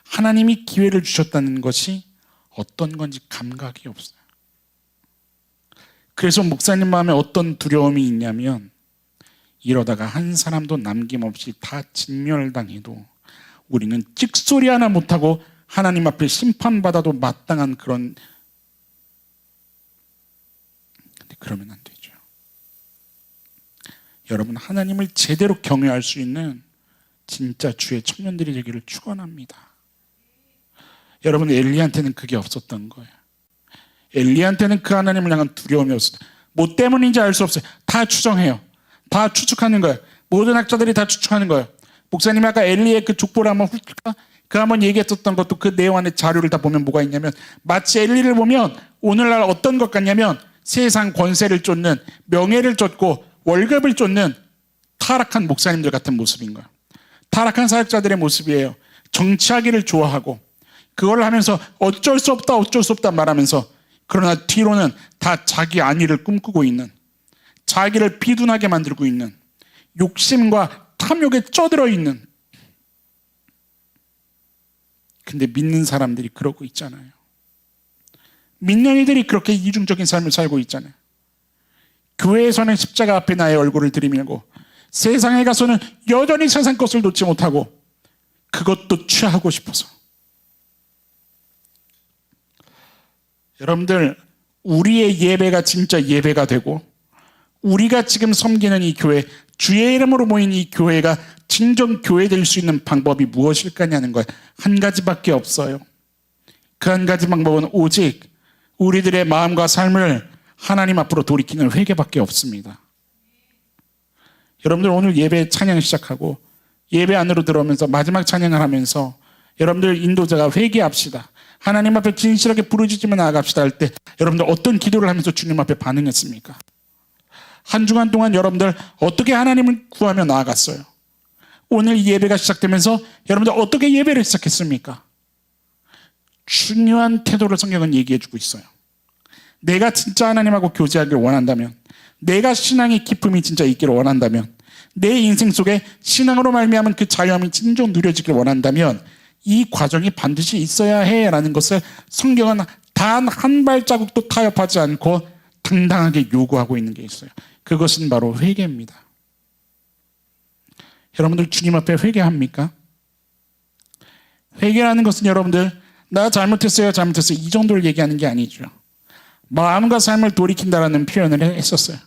하나님이 기회를 주셨다는 것이 어떤 건지 감각이 없어요. 그래서 목사님 마음에 어떤 두려움이 있냐면, 이러다가 한 사람도 남김없이 다 진멸당해도 우리는 찍소리 하나 못하고 하나님 앞에 심판받아도 마땅한 그런, 근데 그러면 안 되죠. 여러분, 하나님을 제대로 경외할 수 있는 진짜 주의 청년들이 되기를 축원합니다. 여러분, 엘리야한테는 그게 없었던 거예요. 엘리야한테는 그 하나님을 향한 두려움이 없었어요. 뭐 때문인지 알 수 없어요. 다 추정해요. 다 추측하는 거예요. 모든 학자들이 다 추측하는 거예요. 목사님이 아까 엘리의 그 족보를 한번 훑을까? 그 한번 얘기했었던 것도 그 내용 안에 자료를 다 보면 뭐가 있냐면, 마치 엘리를 보면 오늘날 어떤 것 같냐면 세상 권세를 쫓는, 명예를 쫓고 월급을 쫓는 타락한 목사님들 같은 모습인 거예요. 타락한 사역자들의 모습이에요. 정치하기를 좋아하고 그걸 하면서 어쩔 수 없다 말하면서, 그러나 뒤로는 다 자기 안위를 꿈꾸고 있는, 자기를 비둔하게 만들고 있는, 욕심과 탐욕에 쪄들어 있는. 근데 믿는 사람들이 그러고 있잖아요. 믿는 이들이 그렇게 이중적인 삶을 살고 있잖아요. 교회에서는 십자가 앞에 나의 얼굴을 들이밀고 세상에 가서는 여전히 세상 것을 놓지 못하고 그것도 취하고 싶어서. 여러분들, 우리의 예배가 진짜 예배가 되고 우리가 지금 섬기는 이 교회, 주의 이름으로 모인 이 교회가 진정 교회 될 수 있는 방법이 무엇일까냐는 거예요. 한 가지밖에 없어요. 그 한 가지 방법은 오직 우리들의 마음과 삶을 하나님 앞으로 돌이키는 회개밖에 없습니다. 여러분들, 오늘 예배 찬양 시작하고 예배 안으로 들어오면서 마지막 찬양을 하면서 여러분들 인도자가 회개합시다, 하나님 앞에 진실하게 부르짖으며 나아갑시다 할 때 여러분들 어떤 기도를 하면서 주님 앞에 반응했습니까? 한 주간 동안 여러분들 어떻게 하나님을 구하며 나아갔어요? 오늘 이 예배가 시작되면서 여러분들 어떻게 예배를 시작했습니까? 중요한 태도를 성경은 얘기해주고 있어요. 내가 진짜 하나님하고 교제하기를 원한다면, 내가 신앙의 기쁨이 진짜 있기를 원한다면, 내 인생 속에 신앙으로 말미암은 그 자유함이 진정 누려지길 원한다면 이 과정이 반드시 있어야 해라는 것을 성경은 단 한 발자국도 타협하지 않고 당당하게 요구하고 있는 게 있어요. 그것은 바로 회개입니다. 여러분들, 주님 앞에 회개합니까? 회개라는 것은 여러분들, 나 잘못했어요 이 정도를 얘기하는 게 아니죠. 마음과 삶을 돌이킨다라는 표현을 했었어요.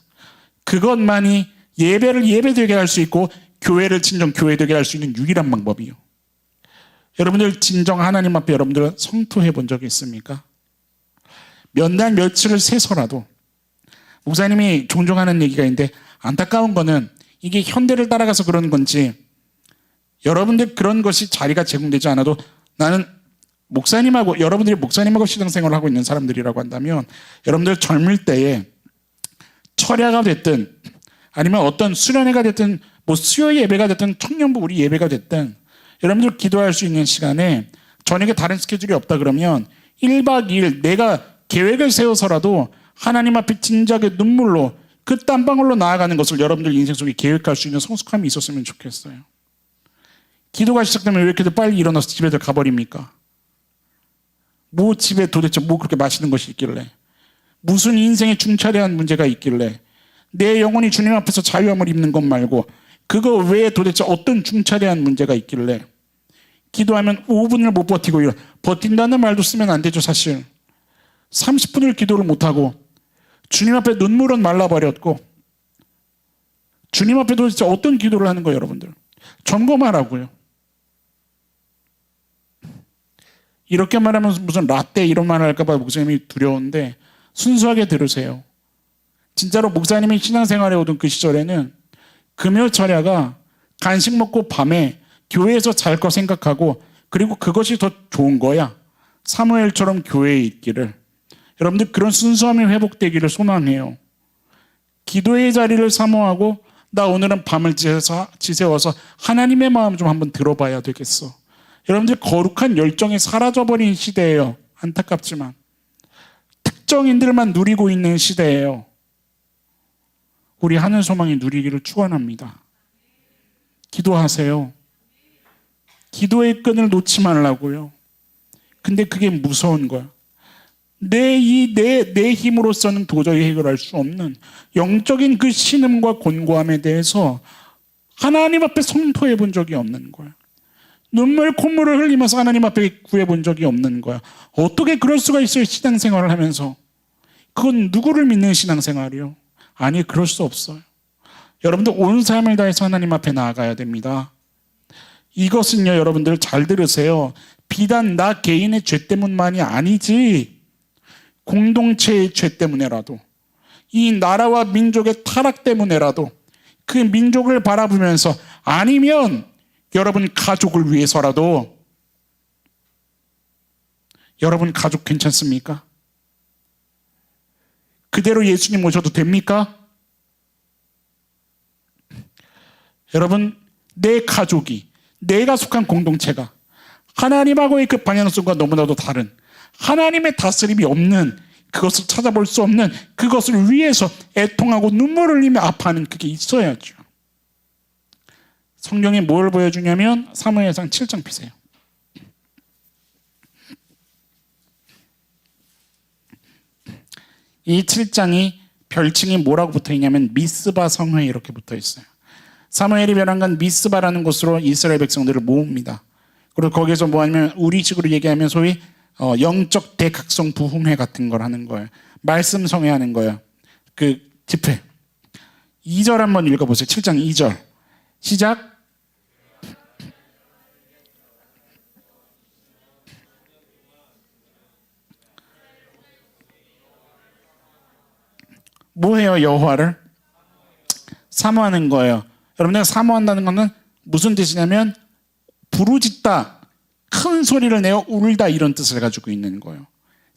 그것만이 예배를 예배되게 할 수 있고 교회를 진정 교회되게 할 수 있는 유일한 방법이요. 여러분들, 진정 하나님 앞에 여러분들 성토해 본 적이 있습니까? 몇 날 며칠을 세서라도, 목사님이 종종 하는 얘기가 있는데 안타까운 거는 이게 현대를 따라가서 그런 건지, 여러분들 그런 것이 자리가 제공되지 않아도, 나는 목사님하고, 여러분들이 목사님하고 신앙생활을 하고 있는 사람들이라고 한다면 여러분들 젊을 때에 철야가 됐든 아니면 어떤 수련회가 됐든 뭐 수요 예배가 됐든 청년부 우리 예배가 됐든 여러분들 기도할 수 있는 시간에 저녁에 다른 스케줄이 없다 그러면 1박 2일 내가 계획을 세워서라도 하나님 앞에 진작에 눈물로 그 땀방울로 나아가는 것을 여러분들 인생 속에 계획할 수 있는 성숙함이 있었으면 좋겠어요. 기도가 시작되면 왜 이렇게 빨리 일어나서 집에들 가버립니까? 뭐 집에 도대체 뭐 그렇게 맛있는 것이 있길래, 무슨 인생에 중차대한 문제가 있길래, 내 영혼이 주님 앞에서 자유함을 입는 것 말고 그거 외에 도대체 어떤 중차대한 문제가 있길래 기도하면 5분을 못 버티고 버틴다는 말도 쓰면 안 되죠. 사실 30분을 기도를 못하고 주님 앞에 눈물은 말라버렸고, 주님 앞에 도대체 어떤 기도를 하는 거예요? 여러분들 점검하라고요. 이렇게 말하면 무슨 라떼 이런 말 할까 봐 목사님이 두려운데 순수하게 들으세요. 진짜로 목사님이 신앙생활에 오던 그 시절에는 금요 철야가 간식 먹고 밤에 교회에서 잘 거 생각하고, 그리고 그것이 더 좋은 거야. 사무엘처럼 교회에 있기를, 여러분들 그런 순수함이 회복되기를 소망해요. 기도의 자리를 사모하고 나 오늘은 밤을 지새워서 하나님의 마음 좀 한번 들어봐야 되겠어. 여러분들 거룩한 열정이 사라져버린 시대예요. 안타깝지만 특정인들만 누리고 있는 시대예요. 우리 하늘소망이 누리기를 축원합니다. 기도하세요. 기도의 끈을 놓지 말라고요. 근데 그게 무서운 거야. 내 힘으로서는 도저히 해결할 수 없는 영적인 그 신음과 곤고함에 대해서 하나님 앞에 성토해 본 적이 없는 거야. 눈물 콧물을 흘리면서 하나님 앞에 구해 본 적이 없는 거야. 어떻게 그럴 수가 있어요? 신앙생활을 하면서. 그건 누구를 믿는 신앙생활이요? 아니, 그럴 수 없어요. 여러분들 온 삶을 다해서 하나님 앞에 나아가야 됩니다. 이것은요, 여러분들 잘 들으세요. 비단 나 개인의 죄 때문만이 아니지, 공동체의 죄 때문에라도, 이 나라와 민족의 타락 때문에라도, 그 민족을 바라보면서, 아니면 여러분 가족을 위해서라도, 여러분 가족 괜찮습니까? 그대로 예수님 모셔도 됩니까? 여러분, 내 가족이, 내가 속한 공동체가 하나님하고의 그 방향성과 너무나도 다른, 하나님의 다스림이 없는, 그것을 찾아볼 수 없는, 그것을 위해서 애통하고 눈물을 흘리며 아파하는 그게 있어야죠. 성경에 뭘 보여주냐면 사무엘상 7장 피세요. 이 7장이 별칭이 뭐라고 붙어있냐면 미스바 성회에 이렇게 붙어있어요. 사무엘이 멸한간 미스바라는 곳으로 이스라엘 백성들을 모읍니다. 그리고 거기서 뭐하냐면 우리식으로 얘기하면 소위 영적 대각성 부흥회 같은 걸 하는 거예요. 말씀 성회하는 거예요. 그 집회. 2절 한번 읽어보세요. 7장 2절 시작. 뭐해요? 여호와를 사모하는 거예요. 여러분들 사모한다는 것은 무슨 뜻이냐면 부르짖다, 큰 소리를 내어 울다, 이런 뜻을 가지고 있는 거예요.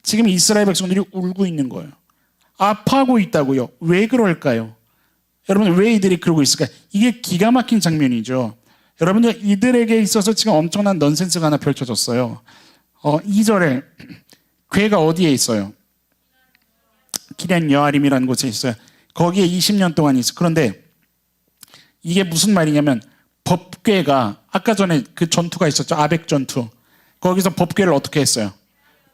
지금 이스라엘 백성들이 울고 있는 거예요. 아파하고 있다고요. 왜 그럴까요? 여러분, 왜 이들이 그러고 있을까요? 이게 기가 막힌 장면이죠. 여러분들, 이들에게 있어서 지금 엄청난 넌센스가 하나 펼쳐졌어요. 2절에 괴가 어디에 있어요? 기럇 여아림이라는 곳에 있어요. 거기에 20년 동안 있어요. 그런데 이게 무슨 말이냐면 법궤가, 아까 전에 그 전투가 있었죠. 아벡 전투. 거기서 법궤를 어떻게 했어요?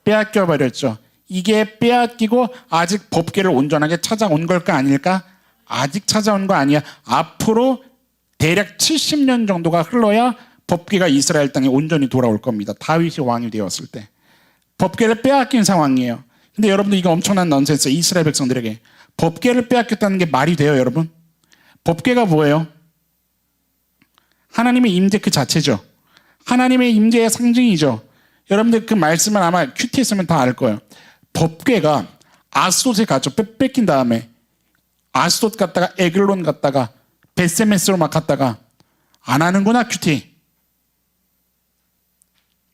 빼앗겨 버렸죠. 이게 빼앗기고 아직 법궤를 온전하게 찾아온 걸까 아닐까? 아직 찾아온 거 아니야. 앞으로 대략 70년 정도가 흘러야 법궤가 이스라엘 땅에 온전히 돌아올 겁니다. 다윗이 왕이 되었을 때. 법궤를 빼앗긴 상황이에요. 근데 여러분들, 이거 엄청난 넌센스. 이스라엘 백성들에게 법궤를 빼앗겼다는 게 말이 돼요, 여러분? 법궤가 뭐예요? 하나님의 임재 그 자체죠. 하나님의 임재의 상징이죠. 여러분들 그 말씀을 아마 큐티 했으면 다 알 거예요. 법궤가 아스돗에 가죠. 뺏긴 다음에 아스돗 갔다가 에글론 갔다가 베세메스로 막 갔다가, 안 하는구나 큐티.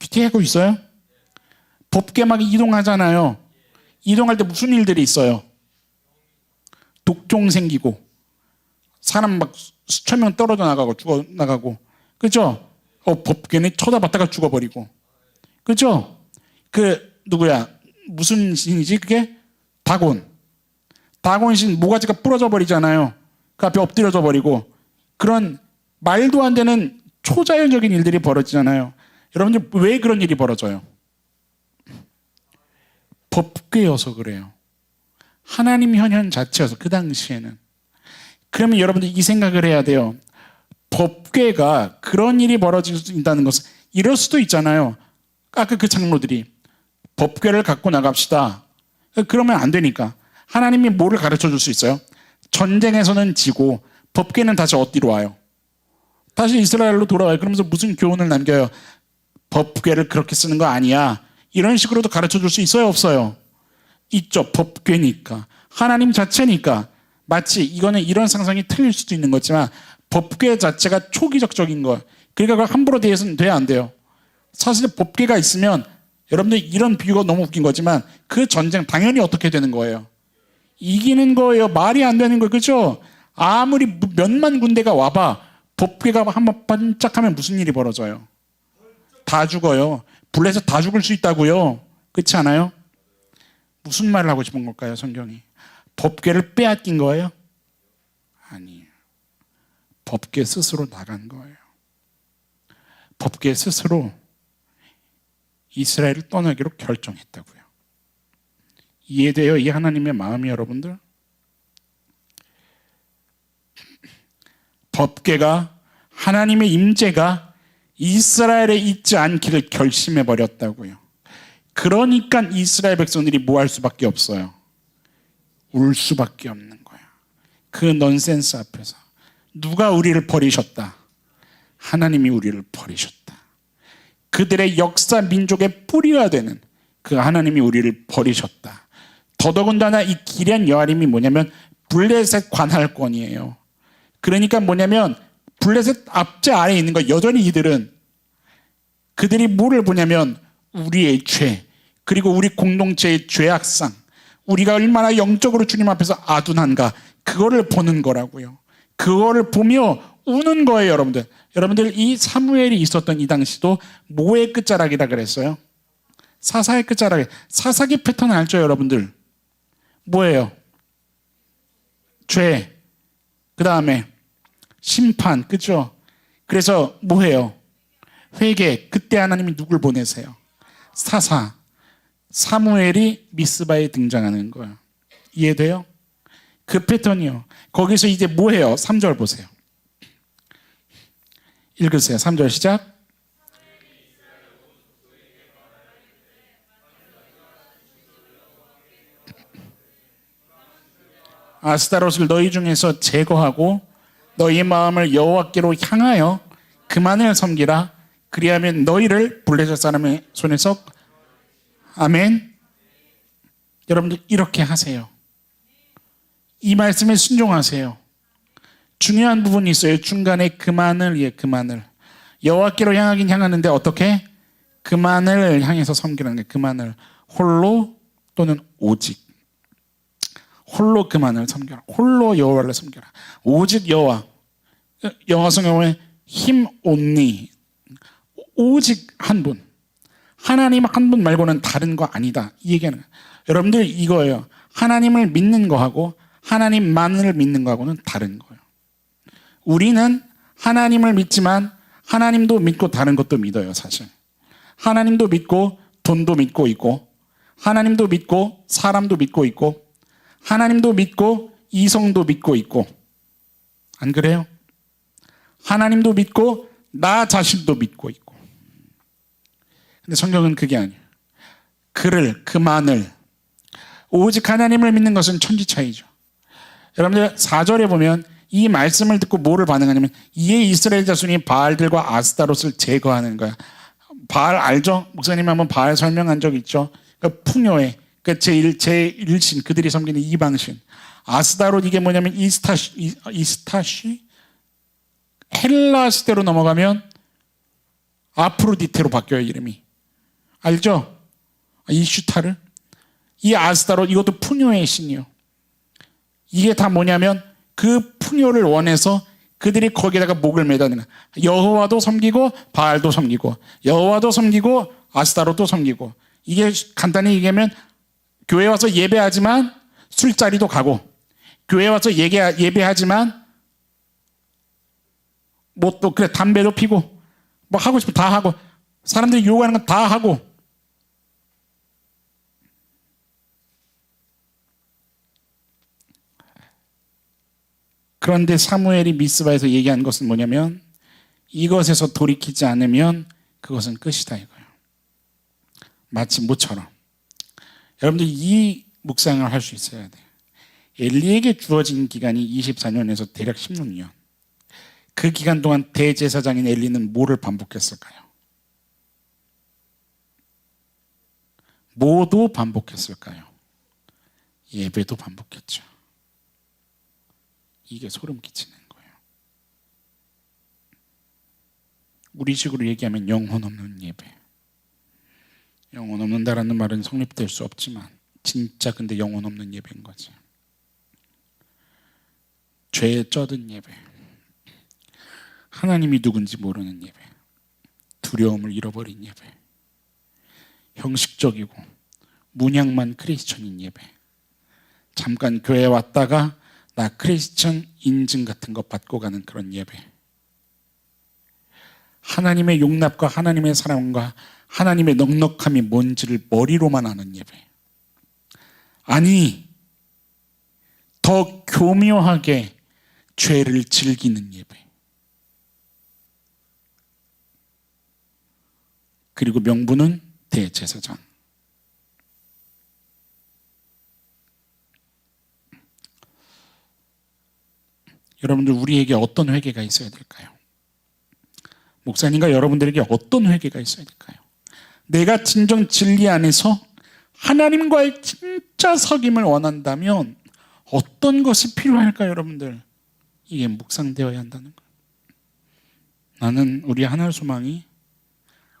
큐티 하고 있어요? 법궤 막 이동하잖아요. 이동할 때 무슨 일들이 있어요? 독종 생기고 사람 막 수천 명 떨어져 나가고 죽어 나가고, 그죠? 법궤는 쳐다봤다가 죽어버리고, 그죠? 그 누구야? 무슨 신이지 그게? 다곤. 다곤 신 모가지가 부러져 버리잖아요. 그 앞에 엎드려져 버리고, 그런 말도 안 되는 초자연적인 일들이 벌어지잖아요. 여러분들, 왜 그런 일이 벌어져요? 법궤여서 그래요. 하나님 현현 자체여서, 그 당시에는. 그러면 여러분들 이 생각을 해야 돼요. 법궤가 그런 일이 벌어진다는 것은 이럴 수도 있잖아요. 아까 그 장로들이 법궤를 갖고 나갑시다. 그러면 안 되니까 하나님이 뭐를 가르쳐 줄 수 있어요? 전쟁에서는 지고 법궤는 다시 어디로 와요? 다시 이스라엘로 돌아와요. 그러면서 무슨 교훈을 남겨요? 법궤를 그렇게 쓰는 거 아니야. 이런 식으로도 가르쳐 줄 수 있어요, 없어요? 있죠. 법궤니까, 하나님 자체니까. 마치 이거는 이런 상상이 틀릴 수도 있는 거지만 법궤 자체가 초기적적인 거예요. 그러니까 그걸 함부로 대해서는 돼야 안 돼요. 사실 법궤가 있으면, 여러분들 이런 비유가 너무 웃긴 거지만 그 전쟁 당연히 어떻게 되는 거예요? 이기는 거예요. 말이 안 되는 거예요. 그죠? 아무리 몇만 군대가 와봐. 법궤가 한번 반짝하면 무슨 일이 벌어져요? 다 죽어요. 불에서 다 죽을 수 있다고요. 그렇지 않아요? 무슨 말을 하고 싶은 걸까요, 성경이? 법궤를 빼앗긴 거예요? 아니에요. 법궤 스스로 나간 거예요. 법궤 스스로 이스라엘을 떠나기로 결정했다고요. 이해돼요? 이 하나님의 마음이 여러분들? 법궤가 하나님의 임재가 이스라엘에 있지 않기를 결심해 버렸다고요. 그러니까 이스라엘 백성들이 뭐 할 수밖에 없어요? 울 수밖에 없는 거야. 그 넌센스 앞에서 누가 우리를 버리셨다? 하나님이 우리를 버리셨다. 그들의 역사 민족의 뿌리가 되는 그 하나님이 우리를 버리셨다. 더더군다나 이 기럍 여아림이 뭐냐면 블레셋 관할권이에요. 그러니까 뭐냐면 블레셋 앞제 아래에 있는 거. 여전히 이들은 그들이 뭐를 보냐면 우리의 죄, 그리고 우리 공동체의 죄악상, 우리가 얼마나 영적으로 주님 앞에서 아둔한가, 그거를 보는 거라고요. 그거를 보며 우는 거예요. 여러분들. 여러분들, 이 사무엘이 있었던 이 당시도 뭐의 끝자락이라 그랬어요? 사사의 끝자락. 사사기 패턴 알죠, 여러분들? 뭐예요? 죄, 그 다음에 심판, 그죠? 그래서 뭐예요? 회개. 그때 하나님이 누굴 보내세요? 사사. 사무엘이 미스바에 등장하는 거예요. 이해돼요? 그 패턴이요. 거기서 이제 뭐예요? 3절 보세요. 읽으세요. 3절 시작. 아스타롯을 너희 중에서 제거하고 너희 마음을 여호와께로 향하여 그만을 섬기라. 그리하면 너희를 블레셋 사람의 손에서, 아멘. 여러분들 이렇게 하세요. 이 말씀에 순종하세요. 중요한 부분이 있어요. 중간에 그만을, 그만을. 여호와께로 향하긴 향하는데 어떻게? 그만을 향해서 섬기라는 게, 그만을. 홀로 또는 오직. 홀로 그만을 섬겨라. 홀로 여호와를 섬겨라. 오직 여호와. 영어 성경에 힘 온리. 오직 한 분. 하나님 한 분 말고는 다른 거 아니다. 이 얘기하는 거예요. 여러분들 이거예요. 하나님을 믿는 거하고 하나님만을 믿는 거하고는 다른 거예요. 우리는 하나님을 믿지만 하나님도 믿고 다른 것도 믿어요, 사실. 하나님도 믿고 돈도 믿고 있고, 하나님도 믿고 사람도 믿고 있고, 하나님도 믿고 이성도 믿고 있고. 안 그래요? 하나님도 믿고 나 자신도 믿고 있고. 근데 성경은 그게 아니에요. 그만을. 오직 하나님을 믿는 것은 천지차이죠. 여러분들 4절에 보면 이 말씀을 듣고 뭐를 반응하냐면, 이에 이스라엘 자손이 바알들과 아스타롯을 제거하는 거야. 바알 알죠? 목사님 한번 바알 설명한 적 있죠? 그 풍요의 그 제1신, 그들이 섬기는 이방신. 아스타롯, 이게 뭐냐면 이스타시? 헬라 시대로 넘어가면 아프로디테로 바뀌어요, 이름이. 알죠? 이슈타르. 이 아스타롯, 이것도 풍요의 신이요. 이게 다 뭐냐면 그 풍요를 원해서 그들이 거기다가 목을 매다는 거야. 여호와도 섬기고 바알도 섬기고, 여호와도 섬기고 아스타롯도 섬기고. 이게 간단히 얘기하면 교회 와서 예배하지만 술자리도 가고, 교회 와서 예배하지만 뭐 또 그래 담배도 피고, 뭐 하고 싶으면 다 하고, 사람들이 요구하는 건 다 하고. 그런데 사무엘이 미스바에서 얘기한 것은 뭐냐면, 이것에서 돌이키지 않으면 그것은 끝이다 이거예요. 마치 모처럼. 여러분들 이 묵상을 할 수 있어야 돼요. 엘리에게 주어진 기간이 24년에서 대략 16년. 그 기간 동안 대제사장인 엘리는 뭐를 반복했을까요? 뭐도 반복했을까요? 예배도 반복했죠. 이게 소름 끼치는 거예요. 우리식으로 얘기하면 영혼 없는 예배. 영혼 없는다라는 말은 성립될 수 없지만 진짜 근데 영혼 없는 예배인 거지. 죄에 쩌든 예배, 하나님이 누군지 모르는 예배, 두려움을 잃어버린 예배, 형식적이고 문양만 크리스천인 예배, 잠깐 교회에 왔다가 나 크리스천 인증 같은 거 받고 가는 그런 예배, 하나님의 용납과 하나님의 사랑과 하나님의 넉넉함이 뭔지를 머리로만 아는 예배, 아니 더 교묘하게 죄를 즐기는 예배, 그리고 명분은 대제사장. 여러분들, 우리에게 어떤 회개가 있어야 될까요? 목사님과 여러분들에게 어떤 회개가 있어야 될까요? 내가 진정 진리 안에서 하나님과의 진짜 사귐을 원한다면 어떤 것이 필요할까요, 여러분들? 이게 묵상되어야 한다는 거예요. 나는 우리 하늘소망이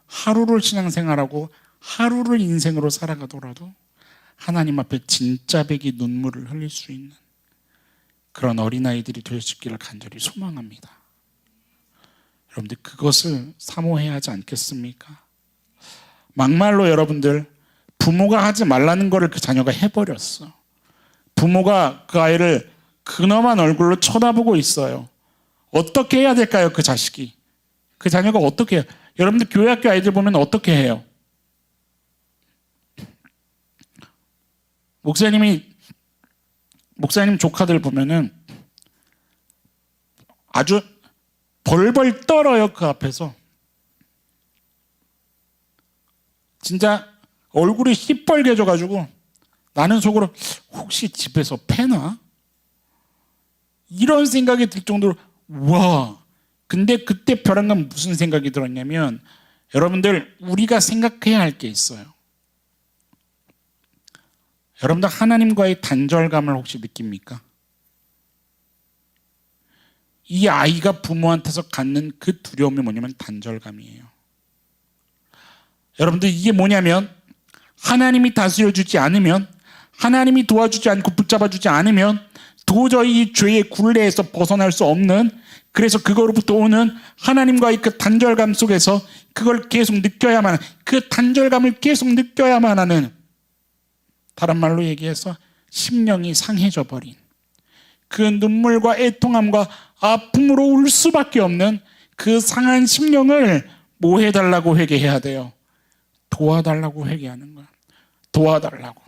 하루를 신앙생활하고 하루를 인생으로 살아가더라도 하나님 앞에 진짜 백이 눈물을 흘릴 수 있는 그런 어린아이들이 될 수 있기를 간절히 소망합니다. 여러분들, 그것을 사모해야 하지 않겠습니까? 막말로 여러분들, 부모가 하지 말라는 거를 그 자녀가 해버렸어. 부모가 그 아이를 근엄한 얼굴로 쳐다보고 있어요. 어떻게 해야 될까요, 그 자식이? 그 자녀가 어떻게 해요? 여러분들, 교회학교 아이들 보면 어떻게 해요? 목사님 조카들 보면은 아주 벌벌 떨어요, 그 앞에서. 진짜 얼굴이 시뻘개져가지고 나는 속으로 혹시 집에서 패나? 이런 생각이 들 정도로, 와. 근데 그때 벼랑간 무슨 생각이 들었냐면, 여러분들, 우리가 생각해야 할 게 있어요. 여러분들, 하나님과의 단절감을 혹시 느낍니까? 이 아이가 부모한테서 갖는 그 두려움이 뭐냐면 단절감이에요. 여러분들, 이게 뭐냐면 하나님이 다스려주지 않으면, 하나님이 도와주지 않고 붙잡아주지 않으면 도저히 이 죄의 굴레에서 벗어날 수 없는, 그래서 그거로부터 오는 하나님과의 그 단절감 속에서 그걸 계속 느껴야만 하는, 그 단절감을 계속 느껴야만 하는, 다른 말로 얘기해서 심령이 상해져 버린 그 눈물과 애통함과 아픔으로 울 수밖에 없는 그 상한 심령을 뭐 해달라고 회개해야 돼요? 도와달라고 회개하는 거야. 도와달라고.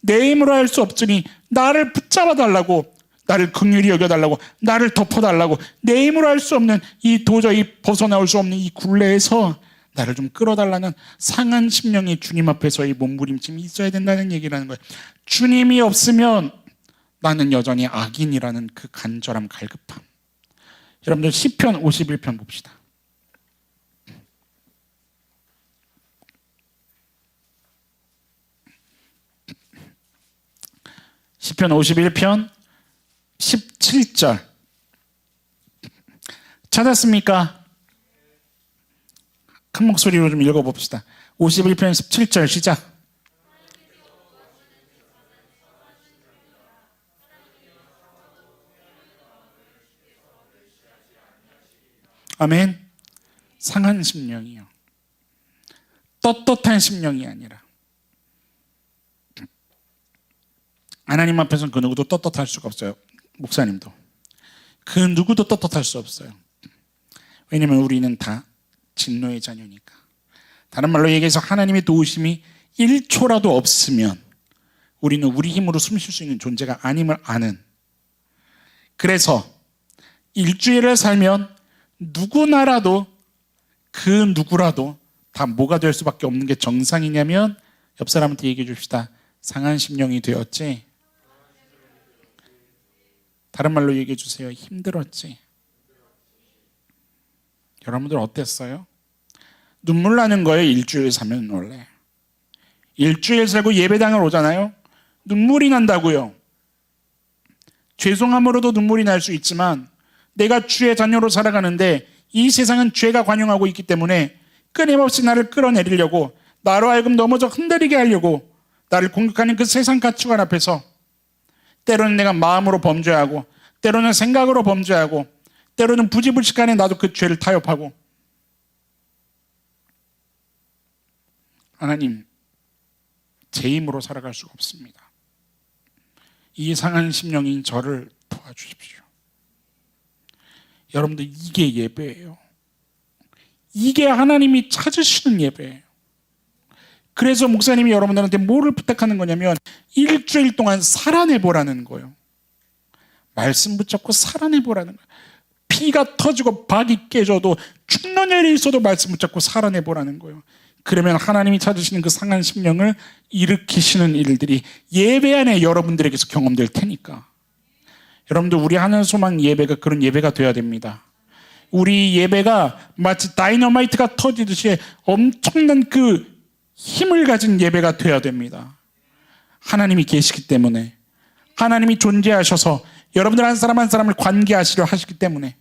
내 힘으로 할 수 없으니 나를 붙잡아 달라고, 나를 긍휼히 여겨달라고, 나를 덮어달라고. 내 힘으로 할 수 없는 이 도저히 벗어나올 수 없는 이 굴레에서 나를 좀 끌어달라는 상한 심령이 주님 앞에서의 몸부림침이 있어야 된다는 얘기라는 거예요. 주님이 없으면 나는 여전히 악인이라는 그 간절함, 갈급함. 여러분들, 시편 51편 봅시다. 시편 51편 17절 찾았습니까? 큰 목소리로 좀 읽어봅시다. 51편 17절 시작. 아멘. 상한 심령이요, 떳떳한 심령이 아니라. 하나님 앞에서는 그 누구도 떳떳할 수가 없어요. 목사님도 그 누구도 떳떳할 수 없어요. 왜냐하면 우리는 다 진노의 자녀니까. 다른 말로 얘기해서 하나님의 도우심이 1초라도 없으면 우리는 우리 힘으로 숨 쉴 수 있는 존재가 아님을 아는, 그래서 일주일을 살면 누구나라도, 그 누구라도 다 뭐가 될 수밖에 없는 게 정상이냐면, 옆 사람한테 얘기해 줍시다. 상한 심령이 되었지. 다른 말로 얘기해 주세요. 힘들었지. 여러분들 어땠어요? 눈물 나는 거예요. 일주일 살면. 원래 일주일 살고 예배당을 오잖아요. 눈물이 난다고요. 죄송함으로도 눈물이 날 수 있지만, 내가 주의 자녀로 살아가는데 이 세상은 죄가 관영하고 있기 때문에 끊임없이 나를 끌어내리려고, 나로 하여금 넘어져 흔들리게 하려고 나를 공격하는 그 세상 가치관 앞에서 때로는 내가 마음으로 범죄하고, 때로는 생각으로 범죄하고, 때로는 부지불식간에 나도 그 죄를 타협하고. 하나님, 제 힘으로 살아갈 수가 없습니다. 이 상한 심령인 저를 도와주십시오. 여러분들, 이게 예배예요. 이게 하나님이 찾으시는 예배예요. 그래서 목사님이 여러분들한테 뭐를 부탁하는 거냐면 일주일 동안 살아내보라는 거예요. 말씀 붙잡고 살아내보라는 거예요. 피가 터지고 박이 깨져도 죽는 일이 있어도 말씀 붙잡고 살아내보라는 거예요. 그러면 하나님이 찾으시는 그 상한 심령을 일으키시는 일들이 예배 안에 여러분들에게서 경험될 테니까. 여러분들, 우리 하는 소망 예배가 그런 예배가 돼야 됩니다. 우리 예배가 마치 다이너마이트가 터지듯이 엄청난 그 힘을 가진 예배가 돼야 됩니다. 하나님이 계시기 때문에, 하나님이 존재하셔서 여러분들 한 사람 한 사람을 관계하시려 하시기 때문에,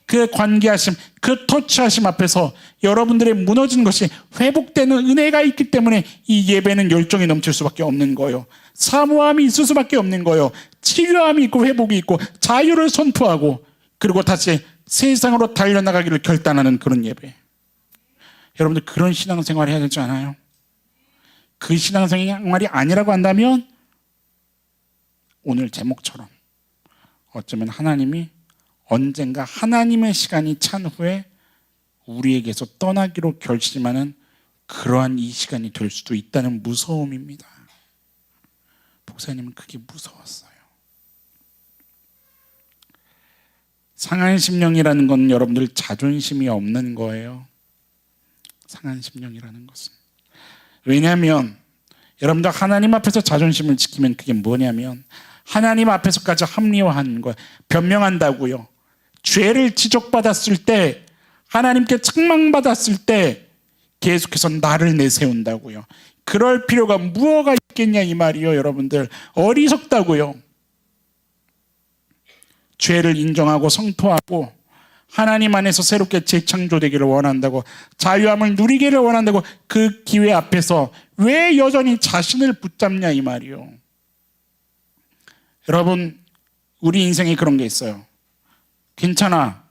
그 관계하심, 그 터치하심 앞에서 여러분들의 무너진 것이 회복되는 은혜가 있기 때문에 이 예배는 열정이 넘칠 수밖에 없는 거예요. 사모함이 있을 수밖에 없는 거예요. 치료함이 있고 회복이 있고 자유를 선포하고, 그리고 다시 세상으로 달려나가기를 결단하는 그런 예배. 여러분들, 그런 신앙생활 해야 되지 않아요? 그 신앙생활이 아니라고 한다면 오늘 제목처럼 어쩌면 하나님이 언젠가 하나님의 시간이 찬 후에 우리에게서 떠나기로 결심하는 그러한 이 시간이 될 수도 있다는 무서움입니다. 목사님은 그게 무서웠어요. 상한 심령이라는 건 여러분들 자존심이 없는 거예요. 상한 심령이라는 것은. 왜냐하면 여러분들 하나님 앞에서 자존심을 지키면 그게 뭐냐면 하나님 앞에서까지 합리화하는 거예요. 변명한다고요. 죄를 지적받았을 때, 하나님께 책망받았을 때 계속해서 나를 내세운다고요. 그럴 필요가 무엇가 있겠냐 이 말이요. 여러분들, 어리석다고요. 죄를 인정하고 성토하고 하나님 안에서 새롭게 재창조되기를 원한다고, 자유함을 누리기를 원한다고, 그 기회 앞에서 왜 여전히 자신을 붙잡냐 이 말이요. 여러분, 우리 인생에 그런 게 있어요. 괜찮아,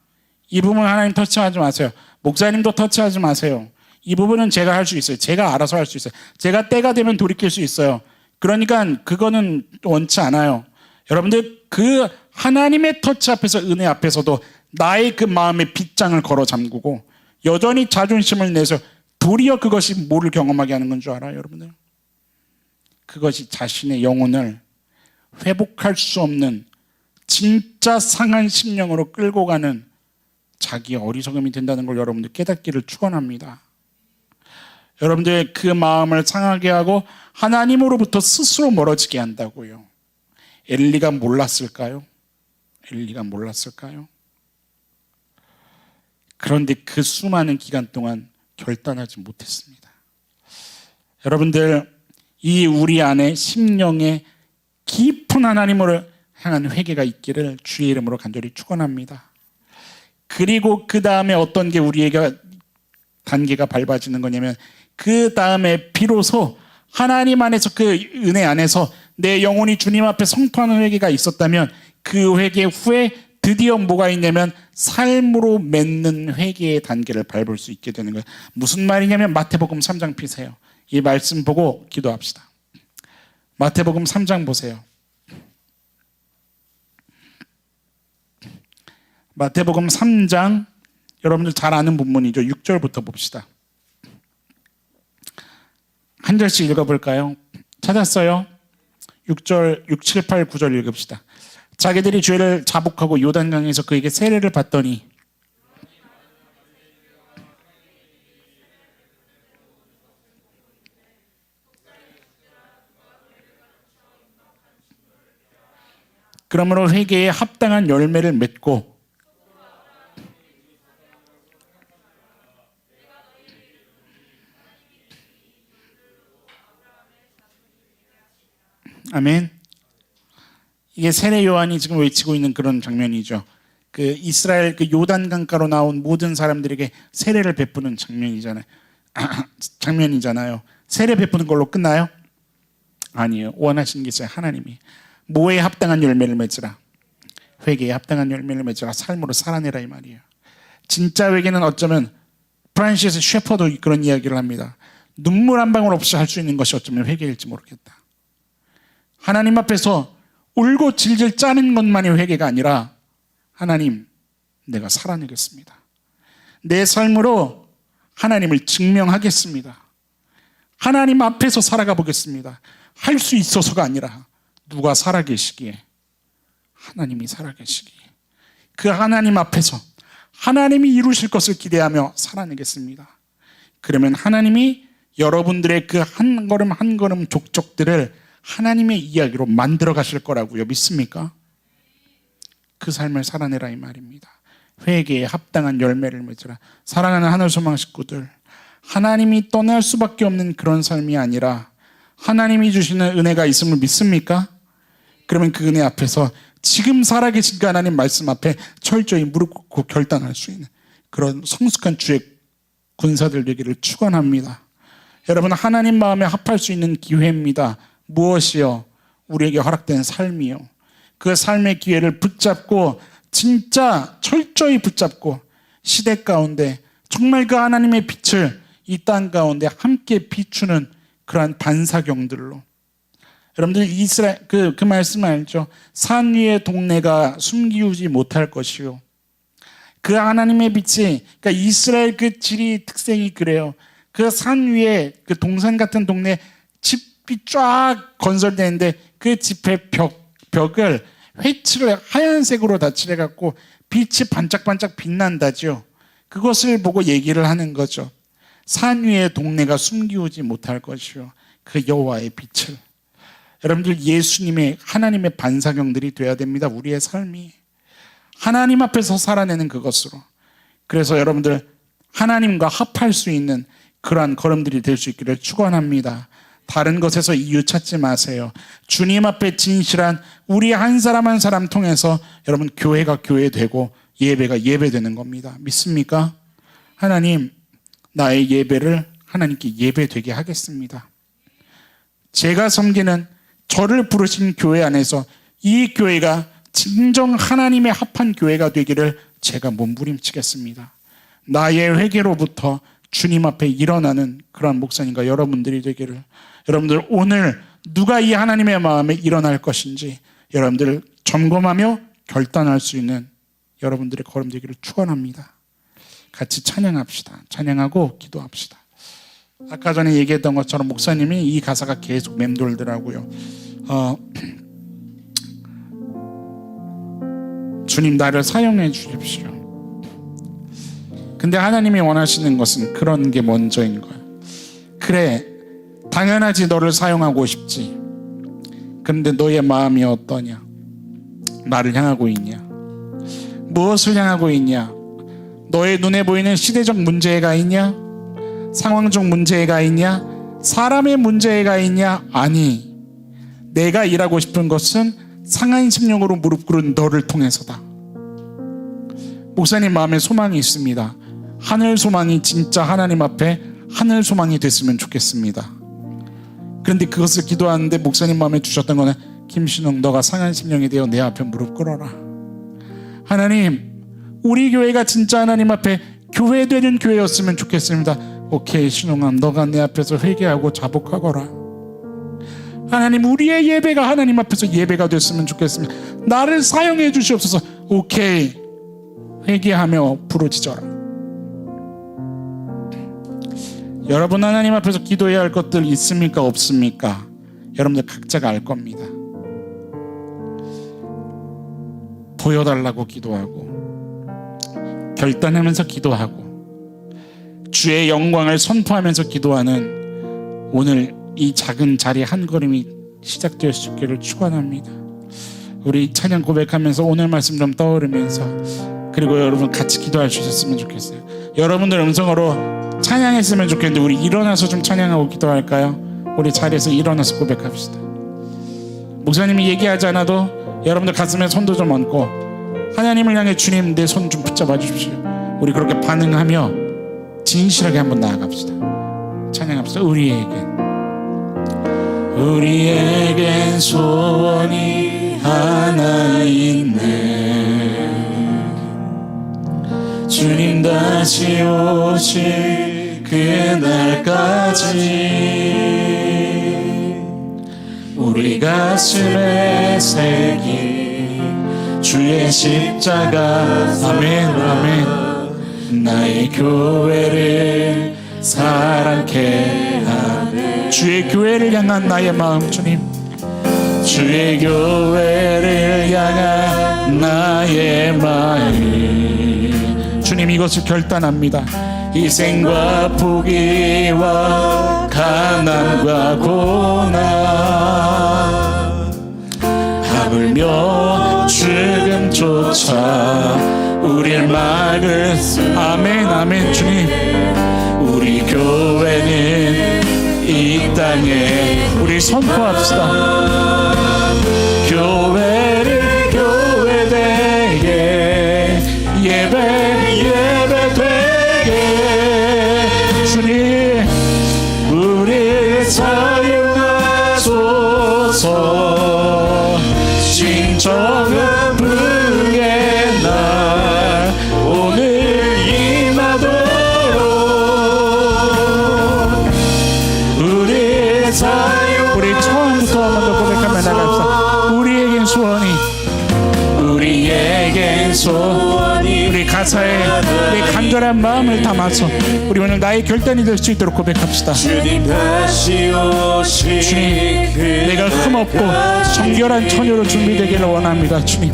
이 부분 하나님 터치하지 마세요. 목사님도 터치하지 마세요. 이 부분은 제가 할 수 있어요. 제가 알아서 할 수 있어요. 제가 때가 되면 돌이킬 수 있어요. 그러니까 그거는 원치 않아요. 여러분들, 그 하나님의 터치 앞에서, 은혜 앞에서도 나의 그 마음의 빗장을 걸어 잠그고 여전히 자존심을 내서 도리어 그것이 뭐를 경험하게 하는 건 줄 알아요, 여러분들? 그것이 자신의 영혼을 회복할 수 없는 진짜 상한 심령으로 끌고 가는 자기의 어리석음이 된다는 걸 여러분들 깨닫기를 축원합니다. 여러분들, 그 마음을 상하게 하고 하나님으로부터 스스로 멀어지게 한다고요. 엘리가 몰랐을까요? 엘리가 몰랐을까요? 그런데 그 수많은 기간 동안 결단하지 못했습니다. 여러분들, 이 우리 안에 심령에 깊은 하나님으로 향한 회개가 있기를 주의 이름으로 간절히 축원합니다. 그리고 그 다음에 어떤 게 우리에게 단계가 밟아지는 거냐면, 그 다음에 비로소 하나님 안에서, 그 은혜 안에서 내 영혼이 주님 앞에 성토하는 회개가 있었다면 그 회개 후에 드디어 뭐가 있냐면 삶으로 맺는 회개의 단계를 밟을 수 있게 되는 거예요. 무슨 말이냐면 마태복음 3장 피세요. 이 말씀 보고 기도합시다. 마태복음 3장 보세요. 마태복음 3장, 여러분들 잘 아는 본문이죠. 6절부터 봅시다. 한 절씩 읽어볼까요? 찾았어요? 6절, 6, 7, 8, 9절 읽읍시다. 자기들이 죄를 자복하고 요단강에서 그에게 세례를 받더니 그러므로 회개에 합당한 열매를 맺고 아멘. 이게 세례 요한이 지금 외치고 있는 그런 장면이죠. 그 이스라엘 그 요단강가로 나온 모든 사람들에게 세례를 베푸는 장면이잖아요. 장면이잖아요. 세례 베푸는 걸로 끝나요? 아니에요. 원하시는 게 있어요. 하나님이 뭐에 합당한 열매를 맺으라. 회개에 합당한 열매를 맺으라. 삶으로 살아내라 이 말이에요. 진짜 회개는 어쩌면 프란시스 셰퍼도 그런 이야기를 합니다. 눈물 한 방울 없이 할 수 있는 것이 어쩌면 회개일지 모르겠다. 하나님 앞에서 울고 질질 짜는 것만이 회개가 아니라 하나님, 내가 살아내겠습니다. 내 삶으로 하나님을 증명하겠습니다. 하나님 앞에서 살아가 보겠습니다. 할 수 있어서가 아니라 누가 살아계시기에, 하나님이 살아계시기에 그 하나님 앞에서 하나님이 이루실 것을 기대하며 살아내겠습니다. 그러면 하나님이 여러분들의 그 한 걸음 한 걸음 족적들을 하나님의 이야기로 만들어 가실 거라고요. 믿습니까? 그 삶을 살아내라 이 말입니다. 회개에 합당한 열매를 맺으라. 사랑하는 하늘소망 식구들, 하나님이 떠날 수밖에 없는 그런 삶이 아니라 하나님이 주시는 은혜가 있음을 믿습니까? 그러면 그 은혜 앞에서 지금 살아계신 그 하나님 말씀 앞에 철저히 무릎 꿇고 결단할 수 있는 그런 성숙한 주의 군사들 되기를 축원합니다. 여러분, 하나님 마음에 합할 수 있는 기회입니다. 무엇이요? 우리에게 허락된 삶이요. 그 삶의 기회를 붙잡고 진짜 철저히 붙잡고 시대 가운데 정말 그 하나님의 빛을 이 땅 가운데 함께 비추는 그러한 반사경들로, 여러분들 이스라엘 그 말씀 알죠? 산 위의 동네가 숨기우지 못할 것이요. 그 하나님의 빛이, 그러니까 이스라엘 그 지리 특성이 그래요. 그 산 위에 그 동산 같은 동네 집이 쫙 건설되는데 그 집의 벽을 회칠을 하얀색으로 다 칠해갖고 빛이 반짝반짝 빛난다죠. 그것을 보고 얘기를 하는 거죠. 산 위의 동네가 숨기우지 못할 것이요. 그 여호와의 빛을. 여러분들, 예수님의 하나님의 반사경들이 돼야 됩니다. 우리의 삶이 하나님 앞에서 살아내는 그것으로. 그래서 여러분들, 하나님과 합할 수 있는 그러한 걸음들이 될 수 있기를 축원합니다. 다른 것에서 이유 찾지 마세요. 주님 앞에 진실한 우리 한 사람 한 사람 통해서 여러분, 교회가 교회되고 예배가 예배되는 겁니다. 믿습니까? 하나님, 나의 예배를 하나님께 예배되게 하겠습니다. 제가 섬기는 저를 부르신 교회 안에서 이 교회가 진정 하나님의 합한 교회가 되기를 제가 몸부림치겠습니다. 나의 회개로부터 주님 앞에 일어나는 그런 목사님과 여러분들이 되기를, 여러분들 오늘 누가 이 하나님의 마음에 일어날 것인지 여러분들 점검하며 결단할 수 있는 여러분들의 걸음 되기를 축원합니다. 같이 찬양합시다. 찬양하고 기도합시다. 아까 전에 얘기했던 것처럼 목사님이 이 가사가 계속 맴돌더라고요. 주님, 나를 사용해 주십시오. 근데 하나님이 원하시는 것은 그런 게 먼저인 거예요. 그래, 당연하지, 너를 사용하고 싶지. 그런데 너의 마음이 어떠냐? 나를 향하고 있냐? 무엇을 향하고 있냐? 너의 눈에 보이는 시대적 문제가 있냐? 상황적 문제가 있냐? 사람의 문제가 있냐? 아니, 내가 일하고 싶은 것은 상한 심령으로 무릎 꿇은 너를 통해서다. 목사님 마음에 소망이 있습니다. 하늘 소망이 진짜 하나님 앞에 하늘 소망이 됐으면 좋겠습니다. 그런데 그것을 기도하는데 목사님 마음에 주셨던 거는, 김신웅, 너가 상한 심령이 되어 내 앞에 무릎 꿇어라. 하나님, 우리 교회가 진짜 하나님 앞에 교회되는 교회였으면 좋겠습니다. 오케이, 신웅아, 너가 내 앞에서 회개하고 자복하거라. 하나님, 우리의 예배가 하나님 앞에서 예배가 됐으면 좋겠습니다. 나를 사용해 주시옵소서. 오케이, 회개하며 부르짖어라. 여러분, 하나님 앞에서 기도해야 할 것들 있습니까? 없습니까? 여러분들 각자가 알 겁니다. 보여달라고 기도하고, 결단하면서 기도하고, 주의 영광을 선포하면서 기도하는 오늘 이 작은 자리 한 걸음이 시작될 수 있기를 축원합니다. 우리 찬양 고백하면서 오늘 말씀 좀 떠오르면서, 그리고 여러분 같이 기도할 수 있었으면 좋겠어요. 여러분들 음성으로 찬양했으면 좋겠는데 우리 일어나서 좀 찬양하고 기도할까요? 우리 자리에서 일어나서 고백합시다. 목사님이 얘기하지 않아도 여러분들 가슴에 손도 좀 얹고 하나님을 향해, 주님, 내 손 좀 붙잡아 주십시오. 우리 그렇게 반응하며 진실하게 한번 나아갑시다. 찬양합시다. 우리에겐 소원이 하나 있네. 주님 다시 오실 그날까지 우리 가슴에 새긴 주의 십자가 아멘 아멘 나의 교회를 사랑케 하네 주의 교회를 향한 나의 마음 주님 주의 교회를 향한 나의 마음 주님 이것을 결단합니다 희생과 포기와 가난과 고난 하물며 죽음조차 우릴 막을 아멘 아멘 주님 우리 교회는 이 땅에 우리 선포합시다 교회를 교회되게 예배되게 주님 우리 사용하소서 진정한 부흥의 날 오늘 임하도록 우리 처음부터 한번 더 고백하며 나갑시다 우리에겐 소원이 우리 가사에 내 간절한 마음을 담아서 우리 오늘 나의 결단이 될 수 있도록 고백합시다 주님 다시 오실 주님 내가 흠없고 정결한 처녀로 준비되기를 원합니다 주님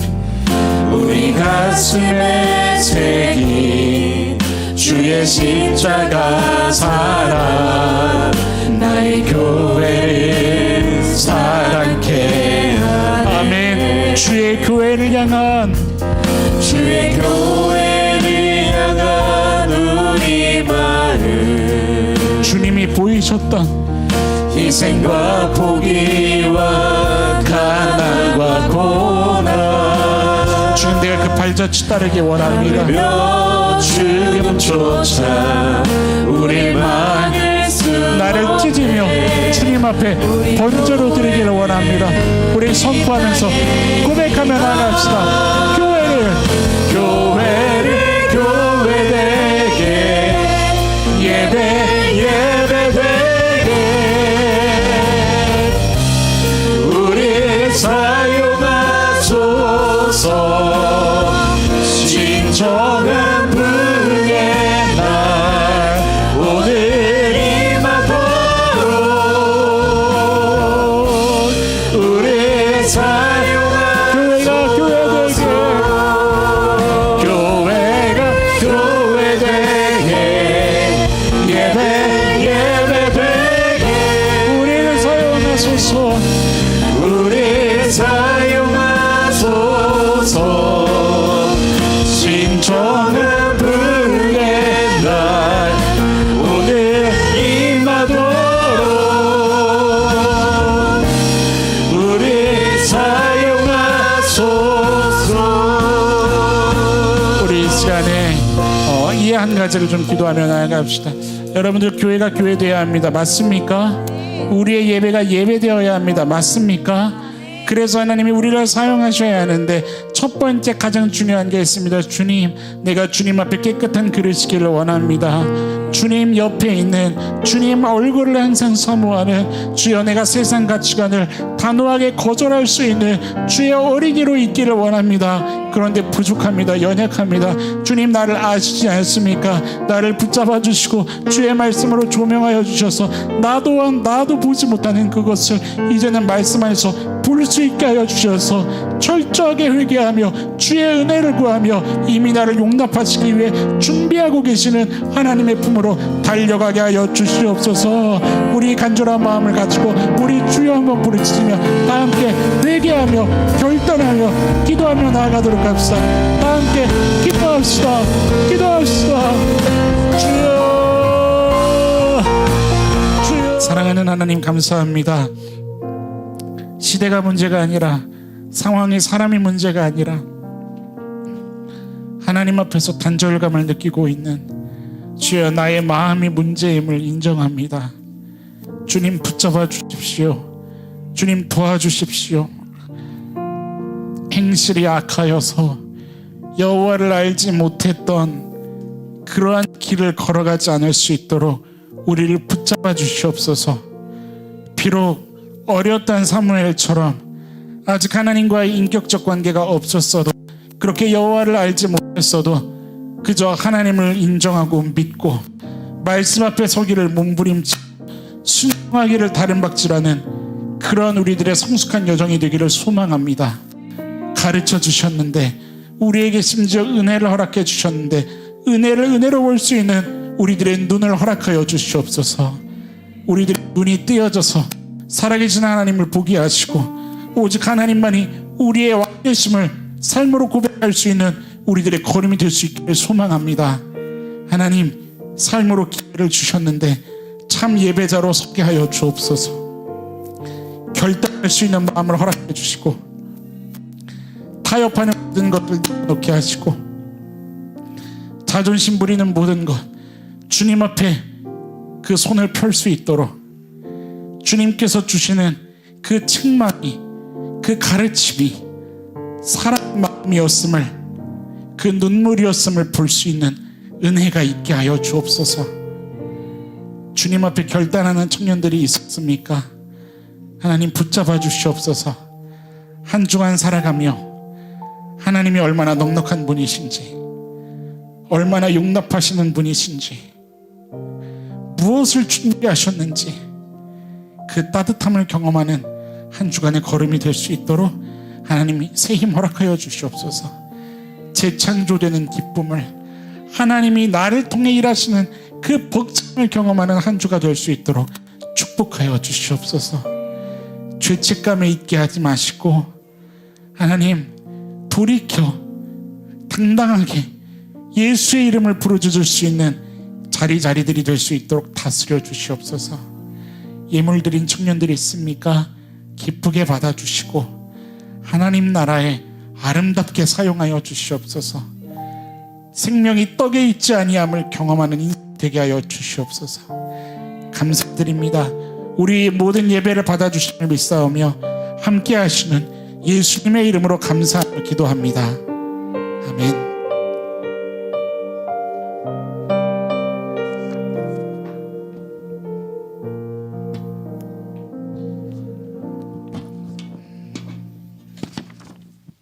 우리 가슴에 새긴 주의 십자가 사랑 나의 교회를 사랑케 아멘 주의 교회를 향한 우리 마음 주님이 보이셨던 희생과 포기와 가난과 고난 주님 내가 그 발자취 따르기 원합니다 죽음조차 우리만 나를 찢으며 주님 앞에 번제로 드리기를 원합니다 우리 선포하면서 고백하며 나갑시다 교회를 교회되게 예배되게 우리 사용하소서 진정한 부흥의 날 오늘 임하도록 우리 사용하소서 진정한 부흥의 날 오늘 임하도록 우리 사용하소서 우리 이 시간에 이 한 가지를 좀 기도하며 나아갑시다 여러분들 교회가 교회되어야 합니다 맞습니까? 우리의 예배가 예배되어야 합니다 맞습니까? 그래서 하나님이 우리를 사용하셔야 하는데 첫 번째 가장 중요한 게 있습니다 주님 내가 주님 앞에 깨끗한 그릇이기를 원합니다 주님 옆에 있는 주님 얼굴을 항상 사모하는 주여 내가 세상 가치관을 단호하게 거절할 수 있는 주의 어린이로 있기를 원합니다 그런데 부족합니다 연약합니다 주님 나를 아시지 않습니까 나를 붙잡아 주시고 주의 말씀으로 조명하여 주셔서 나도 보지 못하는 그것을 이제는 말씀 안에서 볼 수 있게 하여 주셔서 철저하게 회개하며 주의 은혜를 구하며 이미 나를 용납하시기 위해 준비하고 계시는 하나님의 품으로 달려가게 하여 주시옵소서 우리 간절한 마음을 가지고 우리 주여 한번 부르짖으며 다 함께 회개하며 결단하며 기도하며 나아가도록 합시다 다 함께 기도합시다 주여 사랑하는 하나님 감사합니다 시대가 문제가 아니라 상황이 사람이 문제가 아니라 하나님 앞에서 단절감을 느끼고 있는 주여 나의 마음이 문제임을 인정합니다 주님 붙잡아 주십시오 주님 도와주십시오 행실이 악하여서 여호와를 알지 못했던 그러한 길을 걸어가지 않을 수 있도록 우리를 붙잡아 주시옵소서. 비록 어렸던 사무엘처럼 아직 하나님과의 인격적 관계가 없었어도, 그렇게 여호와를 알지 못했어도 그저 하나님을 인정하고 믿고 말씀 앞에 서기를 몸부림치고 순종하기를 다름박질하는 그런 우리들의 성숙한 여정이 되기를 소망합니다. 가르쳐 주셨는데, 우리에게 심지어 은혜를 허락해 주셨는데, 은혜를 은혜로 볼 수 있는 우리들의 눈을 허락하여 주시옵소서. 우리들의 눈이 띄어져서 살아계신 하나님을 보게 하시고, 오직 하나님만이 우리의 왕 되심을 삶으로 고백할 수 있는 우리들의 걸음이 될 수 있기를 소망합니다. 하나님, 삶으로 기회를 주셨는데 참 예배자로 서게 하여 주옵소서. 결단할 수 있는 마음을 허락해 주시고, 타협하는 모든 것을 놓게 하시고, 자존심 부리는 모든 것 주님 앞에 그 손을 펼 수 있도록, 주님께서 주시는 그 책망이, 그 가르침이 사랑의 마음이었음을, 그 눈물이었음을 볼 수 있는 은혜가 있게 하여 주옵소서. 주님 앞에 결단하는 청년들이 있었습니까? 하나님 붙잡아 주시옵소서. 한 주간 살아가며 하나님이 얼마나 넉넉한 분이신지, 얼마나 용납하시는 분이신지, 무엇을 준비하셨는지 그 따뜻함을 경험하는 한 주간의 걸음이 될 수 있도록 하나님이 새 힘 허락하여 주시옵소서. 재창조되는 기쁨을, 하나님이 나를 통해 일하시는 그 벅참을 경험하는 한 주가 될 수 있도록 축복하여 주시옵소서. 죄책감에 있게 하지 마시고, 하나님 돌이켜 당당하게 예수의 이름을 부르짖을 수 있는 자리들이 될 수 있도록 다스려 주시옵소서. 예물 드린 청년들이 있습니까? 기쁘게 받아주시고 하나님 나라에 아름답게 사용하여 주시옵소서. 생명이 떡에 있지 아니함을 경험하는 인생 되게 하여 주시옵소서. 감사드립니다. 우리 모든 예배를 받아주심을 믿사오며 함께 하시는 예수님의 이름으로 감사하며 기도합니다. 아멘.